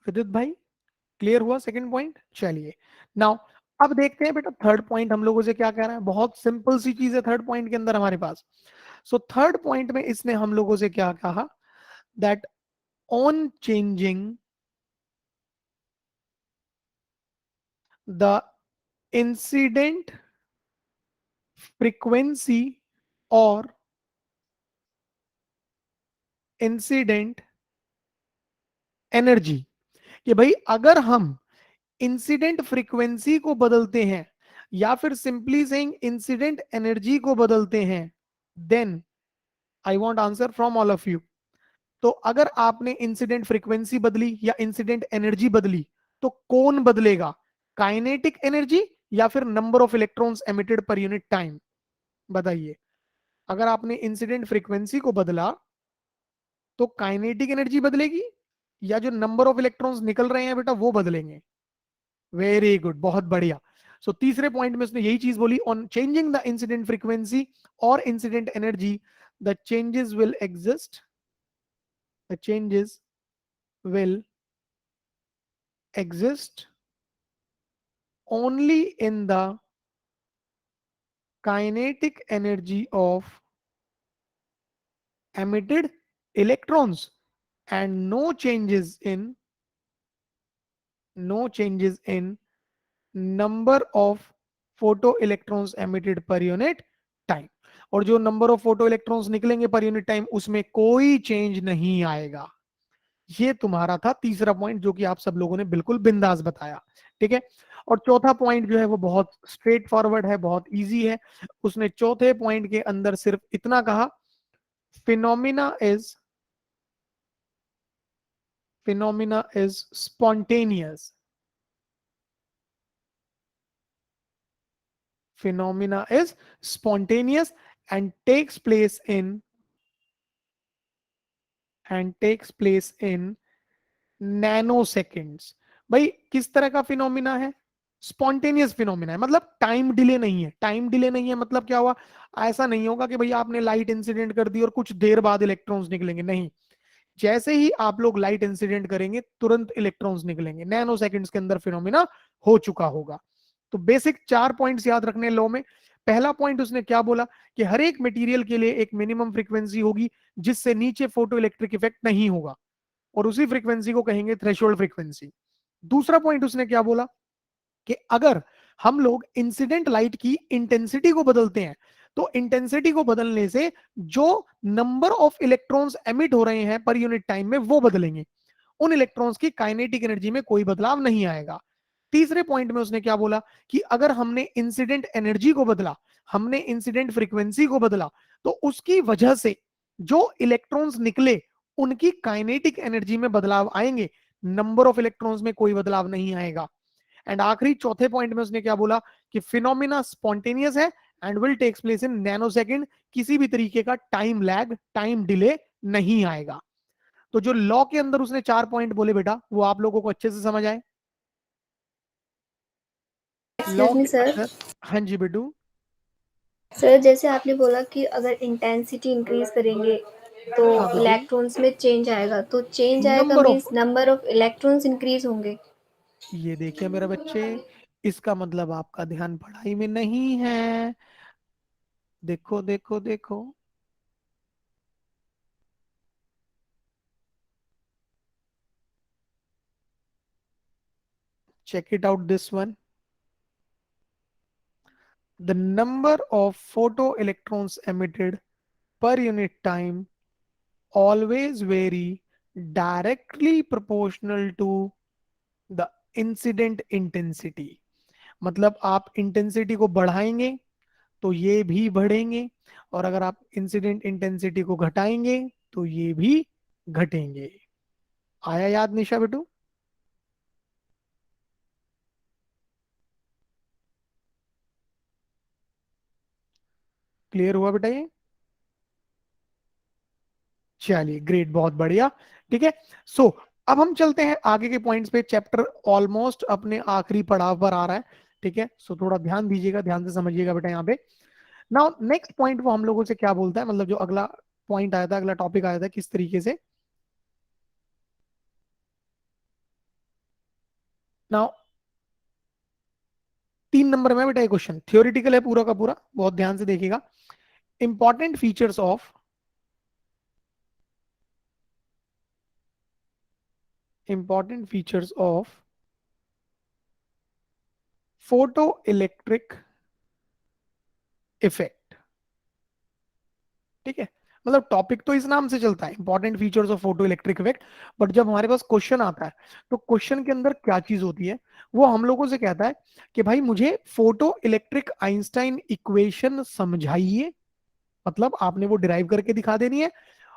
विदित भाई क्लियर हुआ सेकंड पॉइंट? चलिए, नाउ अब देखते हैं बेटा थर्ड पॉइंट हम लोगों से क्या कह रहा है। बहुत सिंपल सी चीज है थर्ड पॉइंट के अंदर हमारे पास। सो थर्ड पॉइंट में इसने हम लोगों से क्या कहा, that on changing the incident frequency और इंसिडेंट एनर्जी, कि भाई अगर हम इंसिडेंट फ्रीक्वेंसी को बदलते हैं या फिर सिंपली सेइंग इंसिडेंट एनर्जी को बदलते हैं, then I want answer from all of you. तो अगर आपने इंसिडेंट फ्रीक्वेंसी बदली या इंसिडेंट एनर्जी बदली तो कौन बदलेगा, काइनेटिक एनर्जी या फिर नंबर ऑफ इलेक्ट्रॉन्स एमिटेड पर यूनिट टाइम? बताइए, अगर आपने इंसिडेंट फ्रीक्वेंसी को बदला तो काइनेटिक एनर्जी बदलेगी या जो नंबर ऑफ इलेक्ट्रॉन्स निकल रहे हैं बेटा वो बदलेंगे? वेरी गुड, बहुत बढ़िया। सो तीसरे पॉइंट में उसने यही चीज बोली, on changing the incident frequency और incident energy the changes will exist the changes will exist only in the kinetic energy of emitted electrons, and no changes in number of photo electrons emitted per unit time। और जो number of photo electrons निकलेंगे पर unit time उसमें कोई change नहीं आएगा। ये तुम्हारा था तीसरा पॉइंट, जो कि आप सब लोगों ने बिल्कुल बिंदास बताया। ठीक है। और चौथा पॉइंट जो है वो बहुत स्ट्रेट फॉरवर्ड है, बहुत इजी है। उसने चौथे पॉइंट के अंदर सिर्फ इतना कहा, phenomena is spontaneous, phenomena is spontaneous and takes place in nano seconds. भाई किस तरह का फिनोमिना है? स्पॉन्टेनियस फिनोमिना है, मतलब टाइम डिले नहीं है। टाइम डिले नहीं है मतलब क्या हुआ? ऐसा नहीं होगा कि भाई आपने लाइट इंसिडेंट कर दी और कुछ देर बाद इलेक्ट्रॉन्स निकलेंगे, नहीं। जैसे ही आप लोग लाइट इंसिडेंट करेंगे तुरंत इलेक्ट्रॉन्स निकलेंगे, नैनो सेकंड्स के अंदर फिनोमिना हो चुका होगा। तो बेसिक 4 पॉइंट्स याद रखने लॉ में। पहला पॉइंट उसने क्या बोला कि हर एक मटेरियल के लिए एक मिनिमम फ्रीक्वेंसी होगी जिससे नीचे फोटो इलेक्ट्रिक इफेक्ट नहीं होगा, और उसी फ्रीक्वेंसी को कहेंगे थ्रेशोल्ड फ्रीक्वेंसी। दूसरा पॉइंट उसने क्या बोला कि अगर हम लोग इंसिडेंट लाइट की इंटेंसिटी को बदलते हैं, तो इंटेंसिटी को बदलने से जो नंबर ऑफ इलेक्ट्रॉन्स एमिट हो रहे हैं पर यूनिट टाइम में वो बदलेंगे, उन इलेक्ट्रॉन्स की काइनेटिक एनर्जी में कोई बदलाव नहीं आएगा। तीसरे पॉइंट में उसने क्या बोला कि अगर हमने इंसिडेंट एनर्जी को बदला, हमने इंसिडेंट फ्रीक्वेंसी को बदला, तो उसकी वजह से जो इलेक्ट्रॉन्स निकले उनकी काइनेटिक एनर्जी में बदलाव आएंगे, नंबर ऑफ इलेक्ट्रॉन्स में कोई बदलाव नहीं आएगा। एंड आखिरी चौथे पॉइंट में उसने क्या बोला कि फिनोमिना स्पॉन्टेनियस है and will takes place in nanosecond, किसी भी तरीके का टाइम लैग, टाइम डिले नहीं आएगा। तो जो लॉ के अंदर उसने 4 पॉइंट बोले बेटा, वो आप लोगों को अच्छे से समझ आए? लॉ एक्सक्यूज मी के सर। अंदर। हाँ जी बेटू। सर जैसे आपने बोला कि अगर इंटेंसिटी इंक्रीज करेंगे तो हाँ बेटू। इलेक्ट्रॉन्स में चेंज आएगा, तो चेंज आएगा number means of, number of electrons increase होंगे। ये देखिए मेरे बच्चे, इसका मतलब आपका ध्यान पढ़ाई में नहीं है। देखो देखो देखो, check it out this one. The number of photoelectrons emitted per unit time always vary directly proportional to the incident intensity. मतलब आप इंटेंसिटी को बढ़ाएंगे तो ये भी बढ़ेंगे, और अगर आप इंसिडेंट इंटेंसिटी को घटाएंगे तो ये भी घटेंगे। आया याद निशा बेटू? क्लियर हुआ बेटा ये? चलिए ग्रेट, बहुत बढ़िया। ठीक है। सो अब हम चलते हैं आगे के पॉइंट्स पे। चैप्टर ऑलमोस्ट अपने आखिरी पड़ाव पर आ रहा है। ठीक है, सो थोड़ा ध्यान दीजिएगा, ध्यान से समझिएगा बेटा यहाँ पे। नाउ नेक्स्ट पॉइंट वो हम लोगों से क्या बोलता है, मतलब जो अगला पॉइंट आया था, अगला टॉपिक आया था, किस तरीके से। नाउ 3 नंबर में बेटा ये क्वेश्चन थियोरिटिकल है पूरा का पूरा, बहुत ध्यान से देखिएगा। Important features of important features of photo electric effect. ठीक है, मतलब टॉपिक तो इस नाम से चलता है, important features of photo electric effect. But जब हमारे पास क्वेश्चन आता है, तो क्वेश्चन के अंदर क्या चीज होती है, वो हम लोगों से कहता है कि भाई मुझे फोटो इलेक्ट्रिक आइंस्टाइन इक्वेशन समझाइए। मतलब आपने वो डिराइव करके दिखा देनी है,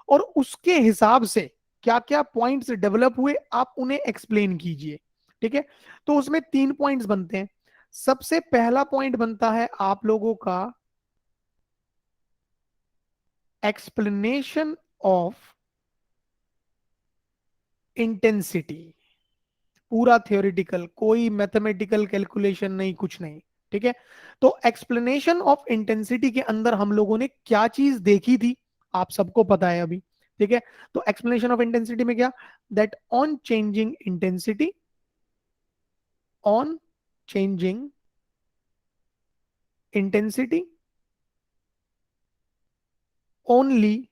और उसके हिसाब से क्या क्या पॉइंट्स डेवलप हुए आप उन्हें एक्सप्लेन कीजिए। ठीक है, तो उसमें 3 पॉइंट्स बनते हैं। सबसे पहला पॉइंट बनता है आप लोगों का एक्सप्लेनेशन ऑफ इंटेंसिटी। पूरा थियोरिटिकल, कोई मैथमेटिकल कैलकुलेशन नहीं, कुछ नहीं। ठीक है, तो एक्सप्लेनेशन ऑफ इंटेंसिटी के अंदर हम लोगों ने क्या चीज देखी थी, आप सबको पता है अभी। ठीक है, तो एक्सप्लेनेशन ऑफ इंटेंसिटी में क्या, that on changing intensity, on changing intensity only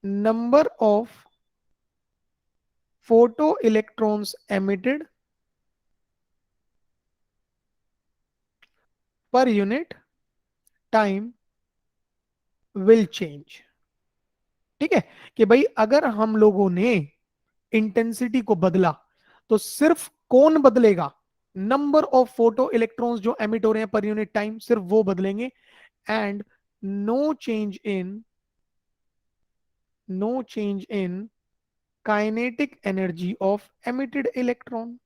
number of photo electrons emitted per unit time will change। ठीक है, कि भाई अगर हम लोगों ने इंटेंसिटी को बदला, तो सिर्फ कौन बदलेगा? नंबर ऑफ फोटो इलेक्ट्रॉन्स जो एमिट हो रहे हैं पर यूनिट टाइम, सिर्फ वो बदलेंगे। And no change in no change in kinetic energy of emitted electron.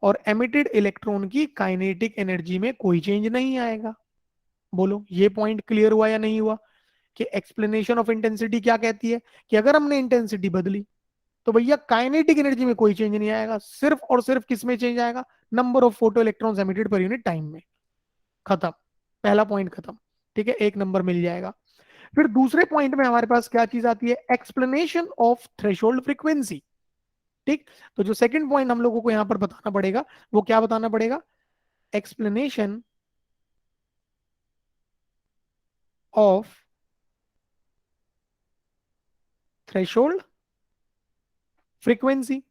और एमिटेड इलेक्ट्रॉन की काइनेटिक एनर्जी में कोई चेंज नहीं आएगा। बोलो ये पॉइंट क्लियर हुआ या नहीं हुआ? कि एक्सप्लेनेशन ऑफ इंटेंसिटी क्या कहती है कि अगर हमने इंटेंसिटी बदली तो भैया काइनेटिक एनर्जी में कोई चेंज नहीं आएगा, सिर्फ और सिर्फ किस में चेंज आएगा? Number of photo electrons emitted पर यूनिट टाइम में। खत्म, पहला पॉइंट खत्म। ठीक है, एक नंबर मिल जाएगा। फिर दूसरे पॉइंट में हमारे पास क्या चीज आती है? Explanation of threshold frequency. ठीक, तो जो सेकंड पॉइंट हम लोगों को यहां पर बताना पड़ेगा वो क्या बताना पड़ेगा? Explanation of threshold frequency.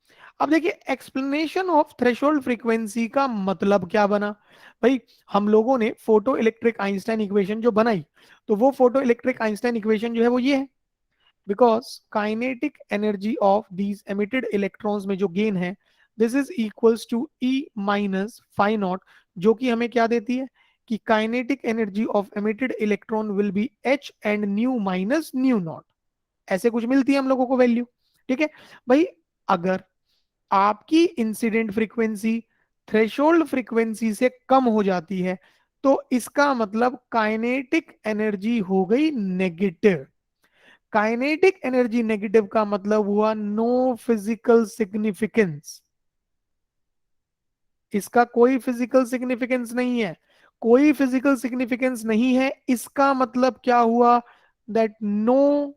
अब देखिए एक्सप्लेनेशन ऑफ थ्रेशोल्ड फ्रीक्वेंसी का मतलब क्या बना? भाई हम लोगों ने फोटो इलेक्ट्रिक आइंस्टाइन इक्वेशन जो बनाई, तो वो फोटो इलेक्ट्रिक आइंस्टाइन इक्वेशन जो है वो ये है, because kinetic energy of these emitted electrons में जो गेन है, this is equals to E minus phi not, जो कि हमें क्या देती है कि kinetic energy of emitted electron will be h and nu minus nu not. ऐसे कुछ मिलती है हम लोगों को वैल्यू। ठीक है भाई, अगर आपकी इंसिडेंट फ्रीक्वेंसी थ्रेशोल्ड फ्रीक्वेंसी से कम हो जाती है तो इसका मतलब काइनेटिक एनर्जी हो गई नेगेटिव। काइनेटिक एनर्जी नेगेटिव का मतलब हुआ नो फिजिकल सिग्निफिकेंस। इसका कोई फिजिकल सिग्निफिकेंस नहीं है। कोई फिजिकल सिग्निफिकेंस नहीं है, इसका मतलब क्या हुआ? That no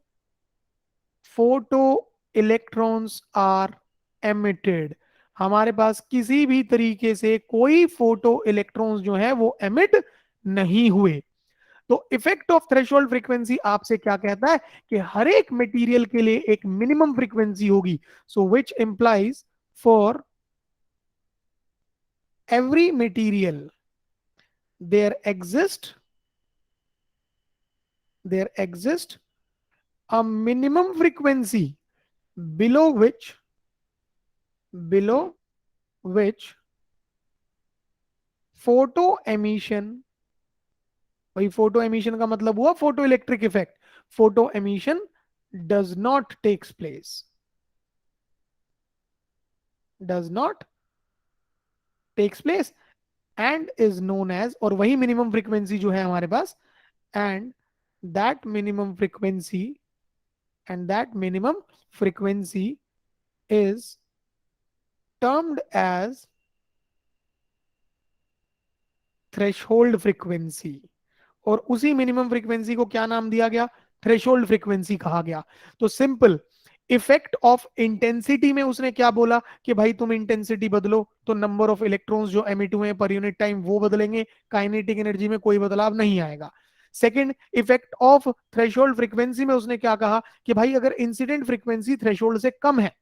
photo electrons are emitted. हमारे पास किसी भी तरीके से कोई फोटो इलेक्ट्रॉन्स जो है वो एमिट नहीं हुए। तो इफेक्ट ऑफ थ्रेशोल्ड फ्रीक्वेंसी आपसे क्या कहता है कि हर एक मटेरियल के लिए एक मिनिमम फ्रीक्वेंसी होगी। So which implies for every material there exist there exist a minimum frequency below which below which photoemission, भाई फोटो एमिशन का मतलब हुआ photo electric effect, photoemission does not takes place, does not takes place and is known as, और वही minimum frequency जो है हमारे पास, and that minimum frequency and that minimum frequency is termed as threshold frequency. और उसी minimum frequency को क्या नाम दिया गया? थ्रेशोल्ड फ्रीक्वेंसी कहा गया। तो सिंपल, इफेक्ट ऑफ इंटेंसिटी में उसने क्या बोला कि भाई तुम इंटेंसिटी बदलो तो नंबर ऑफ इलेक्ट्रॉन्स जो एमिट हुए पर यूनिट टाइम वो बदलेंगे, काइनेटिक एनर्जी में कोई बदलाव नहीं आएगा। Second, effect of threshold frequency में उसने क्या कहा कि भाई अगर इंसिडेंट फ्रीक्वेंसी थ्रेशोल्ड से कम है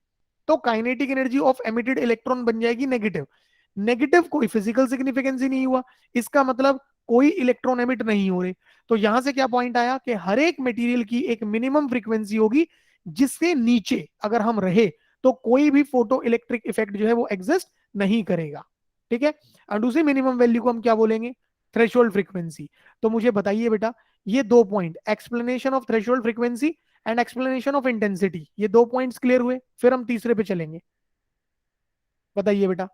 तो kinetic energy of emitted electron बन जाएगी नेगेटिव। नेगेटिव कोई फिजिकल सिग्निफिकेंस ही नहीं हुआ, इसका मतलब कोई इलेक्ट्रॉन एमिट नहीं हो रहे। तो यहां से क्या पॉइंट आया कि हर एक मटेरियल की एक मिनिमम फ्रीक्वेंसी होगी जिससे नीचे अगर हम रहे तो कोई भी फोटो इलेक्ट्रिक इफेक्ट जो है वो एग्जिस्ट नहीं करेगा। ठीक है, और उसी मिनिमम वैल्यू को हम क्या बोलेंगे? Threshold frequency. तो मुझे बताइए बेटा, ये दो point, explanation of threshold frequency and explanation of intensity, ये दो पॉइंट्स क्लियर हुए, फिर हम तीसरे पे चलेंगे। बताइए बेटा,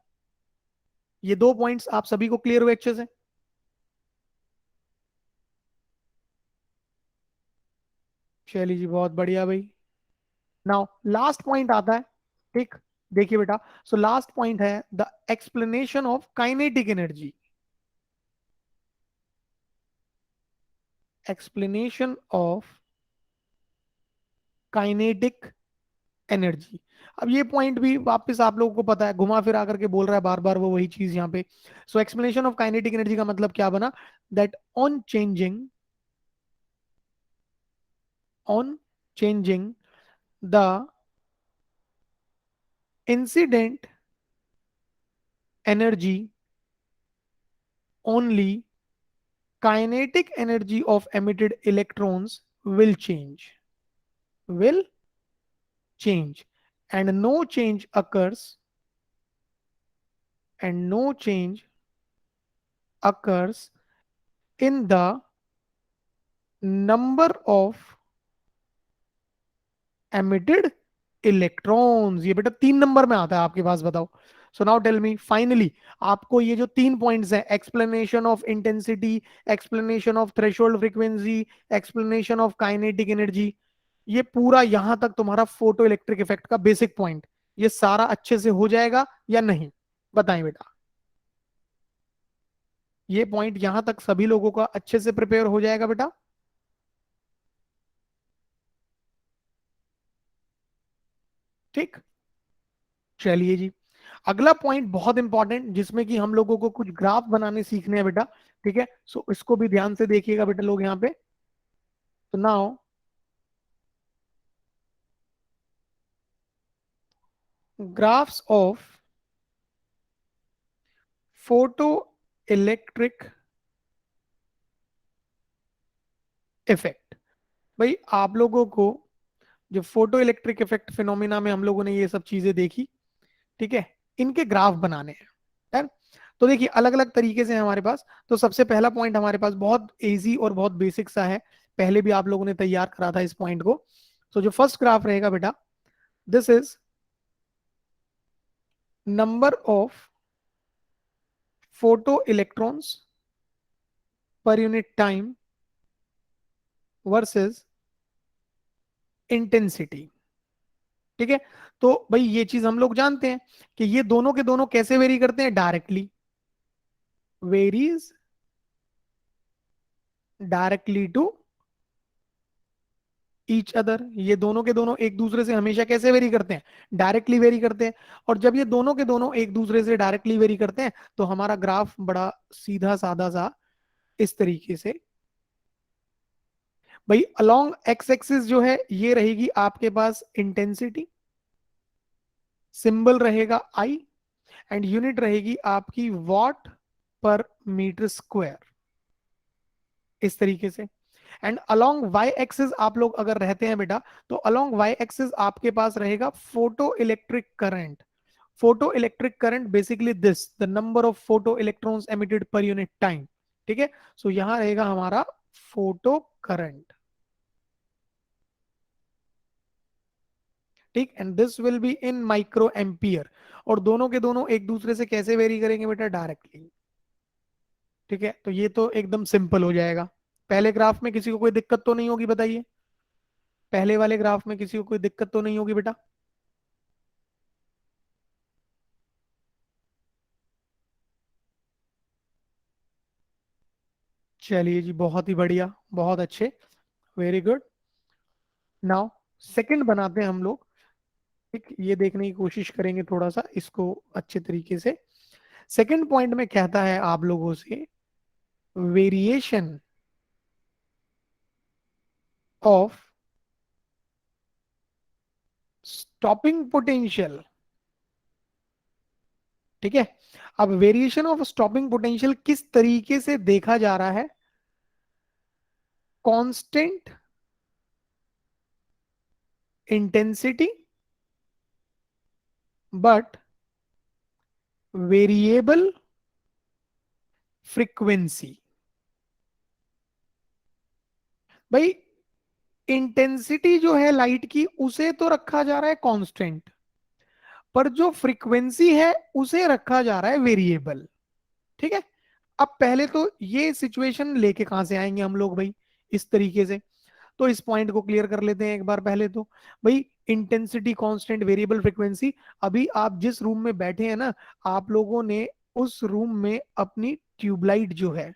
ये दो पॉइंट्स आप सभी को क्लियर हुए अच्छे से? चलिए जी, बहुत बढ़िया भाई। नाउ लास्ट पॉइंट आता है। ठीक, देखिए बेटा, सो लास्ट पॉइंट है the explanation of kinetic energy. Explanation of kinetic energy. अब ये पॉइंट भी वापस आप लोगों को पता है, घुमा फिरा करके बोल रहा है बार बार वो वही चीज यहाँ पे। सो एक्सप्लेनेशन ऑफ काइनेटिक एनर्जी का मतलब क्या बना? That on changing the incident energy only kinetic energy of emitted electrons will change, will change, and no change occurs, and no change occurs in the number of emitted electrons. ये बेटा 3 number में आता है आपके पास, बताओ। So now tell me finally, आपको ये जो 3 पॉइंट्स हैं, explanation of intensity, explanation of threshold frequency, explanation of kinetic energy, ये पूरा यहां तक तुम्हारा फोटो इलेक्ट्रिक इफेक्ट का बेसिक पॉइंट, ये सारा अच्छे से हो जाएगा या नहीं, बताएं बेटा। ये पॉइंट यहां तक सभी लोगों का अच्छे से प्रिपेयर हो जाएगा बेटा? ठीक, चलिए जी। अगला पॉइंट बहुत इंपॉर्टेंट, जिसमें कि हम लोगों को कुछ ग्राफ बनाने सीखने हैं बेटा। ठीक है, सो इसको भी ध्यान से देखिएगा बेटा लोग यहाँ पे। तो now graphs of photo electric effect. भाई आप लोगों को जो फोटो इलेक्ट्रिक इफेक्ट फिनोमिना में हम लोगों ने ये सब चीजें देखी, ठीक है, इनके ग्राफ बनाने हैं यार। तो देखिए अलग अलग तरीके से है हमारे पास। तो सबसे पहला पॉइंट हमारे पास बहुत इजी और बहुत बेसिक सा है, पहले भी आप लोगों ने तैयार करा था इस पॉइंट को। तो जो फर्स्ट ग्राफ रहेगा बेटा, this is number of photo electrons पर यूनिट टाइम वर्सेस इंटेंसिटी। ठीक है, तो भाई ये चीज हम लोग जानते हैं कि ये दोनों के दोनों कैसे वेरी करते हैं, directly varies directly to each other. ये दोनों के दोनों एक दूसरे से हमेशा कैसे वेरी करते हैं, डायरेक्टली वेरी करते हैं। और जब ये दोनों के दोनों एक दूसरे से डायरेक्टली वेरी करते हैं तो हमारा ग्राफ बड़ा सीधा साधा सा इस तरीके से, भाई अलोंग एक्स एक्सिस जो है ये रहेगी आपके पास इंटेंसिटी, सिंबल रहेगा आई, एंड यूनिट रहेगी आपकी वॉट पर मीटर स्क्वायर, इस तरीके से। एंड अलोंग वाई एक्सिस आप लोग अगर रहते हैं बेटा, तो अलोंग वाई एक्सिस आपके पास रहेगा photo electric current. Photo electric current basically this the number of photo electrons emitted पर यूनिट टाइम। ठीक है, सो यहां रहेगा हमारा फोटो करंट। ठीक, and this will be in micro ampere. और दोनों के दोनों एक दूसरे से कैसे वेरी करेंगे बेटा, डायरेक्टली। ठीक है, तो ये तो एकदम सिंपल हो जाएगा। पहले ग्राफ में किसी को कोई दिक्कत तो नहीं होगी, बताइए। पहले वाले ग्राफ में किसी को कोई दिक्कत तो नहीं होगी बेटा? चलिए जी, बहुत ही बढ़िया, बहुत अच्छे, वेरी गुड। नाउ सेकंड बनाते हैं हम लोग। ठीक, ये देखने की कोशिश करेंगे थोड़ा सा इसको अच्छे तरीके से। सेकंड पॉइंट में कहता है आप लोगों से वेरिएशन ऑफ स्टॉपिंग पोटेंशियल। ठीक है, अब वेरिएशन ऑफ स्टॉपिंग पोटेंशियल किस तरीके से देखा जा रहा है, constant intensity but variable frequency. भाई इंटेंसिटी जो है लाइट की उसे तो रखा जा रहा है कांस्टेंट, पर जो फ्रीक्वेंसी है उसे रखा जा रहा है वेरिएबल। ठीक है, अब पहले तो ये सिचुएशन लेके कहां से आएंगे हम लोग भाई, इस तरीके से। तो इस पॉइंट को क्लियर कर लेते हैं एक बार पहले तो। भाई इंटेंसिटी कांस्टेंट वेरिएबल फ्रीक्वेंसी, अभी आप जिस रूम में बैठे हैं ना, आप लोगों ने उस रूम में अपनी ट्यूबलाइट जो है,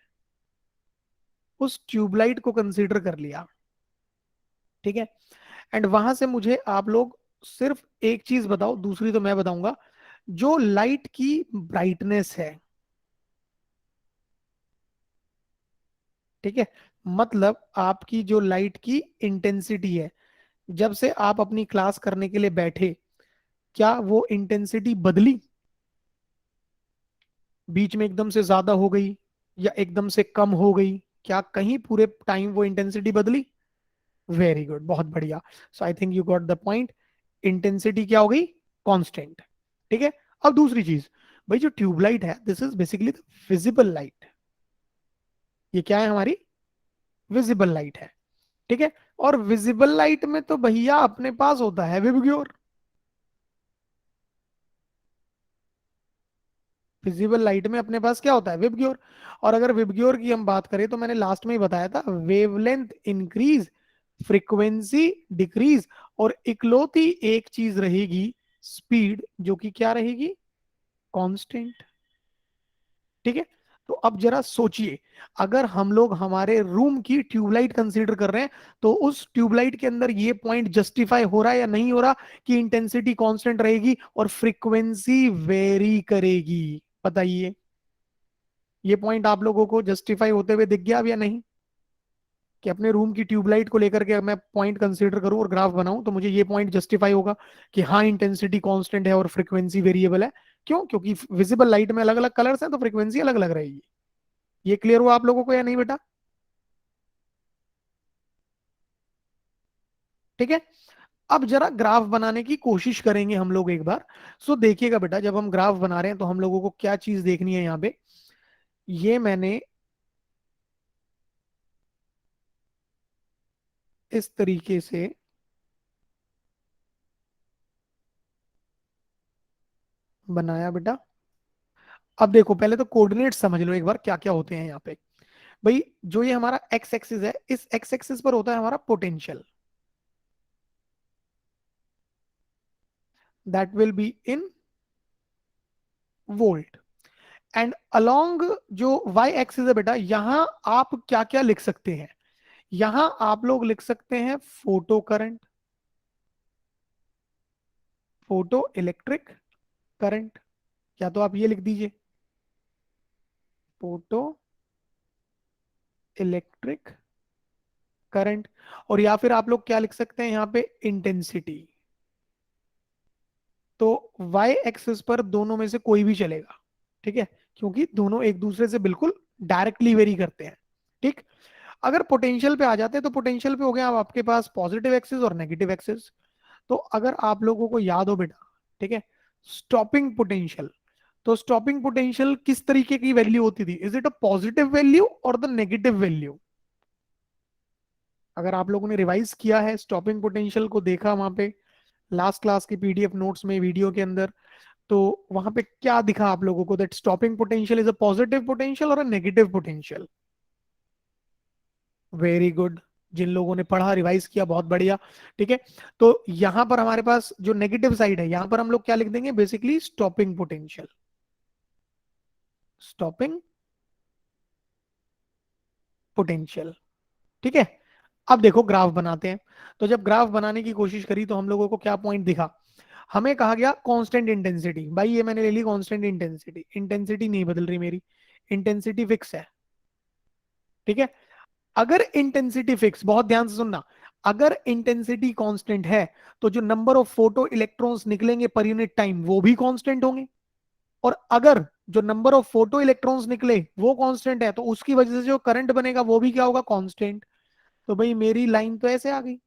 उस ट्यूबलाइट को कंसीडर कर लिया। ठीक है, एंड वहां से मुझे आप लोग सिर्फ एक चीज बताओ, दूसरी तो मैं बताऊंगा। जो लाइट की ब्राइटनेस है, ठीक है, मतलब आपकी जो लाइट की इंटेंसिटी है, जब से आप अपनी क्लास करने के लिए बैठे, क्या वो इंटेंसिटी बदली? बीच में एकदम से ज्यादा हो गई या एकदम से कम हो गई? क्या कहीं पूरे टाइम वो इंटेंसिटी बदली? वेरी गुड, बहुत बढ़िया। So I think you got the point. Intensity क्या हो गई, कांस्टेंट। ठीक है। अब दूसरी चीज, भाई जो ट्यूबलाइट है this is basically visible light, ये क्या है हमारी विजिबल लाइट है। ठीक है। और विजिबल लाइट में तो भैया अपने पास होता है विबग्योर, विजिबल लाइट में अपने पास क्या होता है विबग्योर। और अगर विबग्योर की हम बात करें तो मैंने लास्ट में ही बताया था, वेवलेंथ इंक्रीज, फ्रीक्वेंसी डिक्रीज, और इकलौती एक चीज रहेगी स्पीड, जो कि क्या रहेगी, कांस्टेंट। ठीक है। तो अब जरा सोचिए, अगर हम लोग हमारे रूम की ट्यूबलाइट कंसीडर कर रहे हैं, तो उस ट्यूबलाइट के अंदर ये पॉइंट जस्टिफाई हो रहा है या नहीं हो रहा कि इंटेंसिटी कांस्टेंट रहेगी और फ्रीक्वेंसी वेरी करेगी, बताइए। ये पॉइंट आप लोगों को जस्टिफाई होते हुए दिख गया अब या नहीं, कि अपने रूम की ट्यूबलाइट को लेकर के मैं पॉइंट कंसीडर करूं और ग्राफ बनाऊं तो मुझे ये पॉइंट जस्टिफाई होगा कि हाँ इंटेंसिटी कांस्टेंट है और फ्रीक्वेंसी वेरिएबल है। क्यों? क्योंकि विजिबल लाइट में अलग अलग कलर्स हैं तो फ्रीक्वेंसी अलग अलग रहेगी। ये क्लियर हुआ आप लोगों को या नहीं बेटा? ठीक है। अब जरा ग्राफ बनाने की कोशिश करेंगे हम लोग एक बार। सो देखिएगा बेटा, जब हम ग्राफ बना रहे हैं तो हम लोगों को क्या चीज देखनी है यहाँ पे, ये मैंने इस तरीके से बनाया बेटा। अब देखो, पहले तो कोऑर्डिनेट समझ लो एक बार क्या क्या होते हैं यहाँ पे। भाई जो ये हमारा एक्स एक्सिस है, इस एक्स एक्सिस पर होता है हमारा potential, that will be in volt. And along जो वाई एक्सिस है बेटा, यहां आप क्या क्या लिख सकते हैं, यहां आप लोग लिख सकते हैं photo current, photo electric current, या तो आप ये लिख दीजिए फोटो इलेक्ट्रिक करंट, और या फिर आप लोग क्या लिख सकते हैं यहाँ पे, इंटेंसिटी। तो वाई एक्सिस पर दोनों में से कोई भी चलेगा, ठीक है, क्योंकि दोनों एक दूसरे से बिल्कुल डायरेक्टली वेरी करते हैं। ठीक। अगर पोटेंशियल पे आ जाते हैं तो पोटेंशियल पे हो गया अब आपके पास पॉजिटिव एक्सिस और नेगेटिव एक्सिस। तो अगर आप लोगों को याद हो बेटा, ठीक है, स्टॉपिंग पोटेंशियल, तो स्टॉपिंग पोटेंशियल किस तरीके की वैल्यू होती थी, is it a positive value और द नेगेटिव वैल्यू? अगर आप लोगों ने रिवाइज किया है स्टॉपिंग पोटेंशियल को, देखा वहां पे लास्ट क्लास की पीडीएफ नोट्स में, वीडियो के अंदर, तो वहां पे क्या दिखा आप लोगों को, that stopping potential is a positive potential और a negative potential? Very good, जिन लोगों ने पढ़ा रिवाइज किया बहुत बढ़िया। ठीक है। तो यहां पर हमारे पास जो नेगेटिव साइड है, यहां पर हम लोग क्या लिख देंगे, basically stopping potential, stopping potential. ठीक है। अब देखो ग्राफ बनाते हैं। तो जब ग्राफ बनाने की कोशिश करी तो हम लोगों को क्या पॉइंट दिखा, हमें कहा गया कांस्टेंट इंटेंसिटी। भाई ये मैंने ले ली कांस्टेंट इंटेंसिटी, इंटेंसिटी नहीं बदल रही मेरी, इंटेंसिटी फिक्स है। ठीक है। अगर इंटेंसिटी फिक्स, बहुत ध्यान से सुनना, अगर इंटेंसिटी कांस्टेंट है तो जो नंबर ऑफ फोटो इलेक्ट्रॉन्स निकलेंगे पर यूनिट टाइम वो भी कांस्टेंट होंगे। और अगर जो नंबर ऑफ फोटो इलेक्ट्रॉन्स निकले वो कांस्टेंट है तो उसकी वजह से जो करंट बनेगा वो भी क्या होगा, कांस्टेंट। तो भाई मेरी लाइन तो ऐसे आ गई,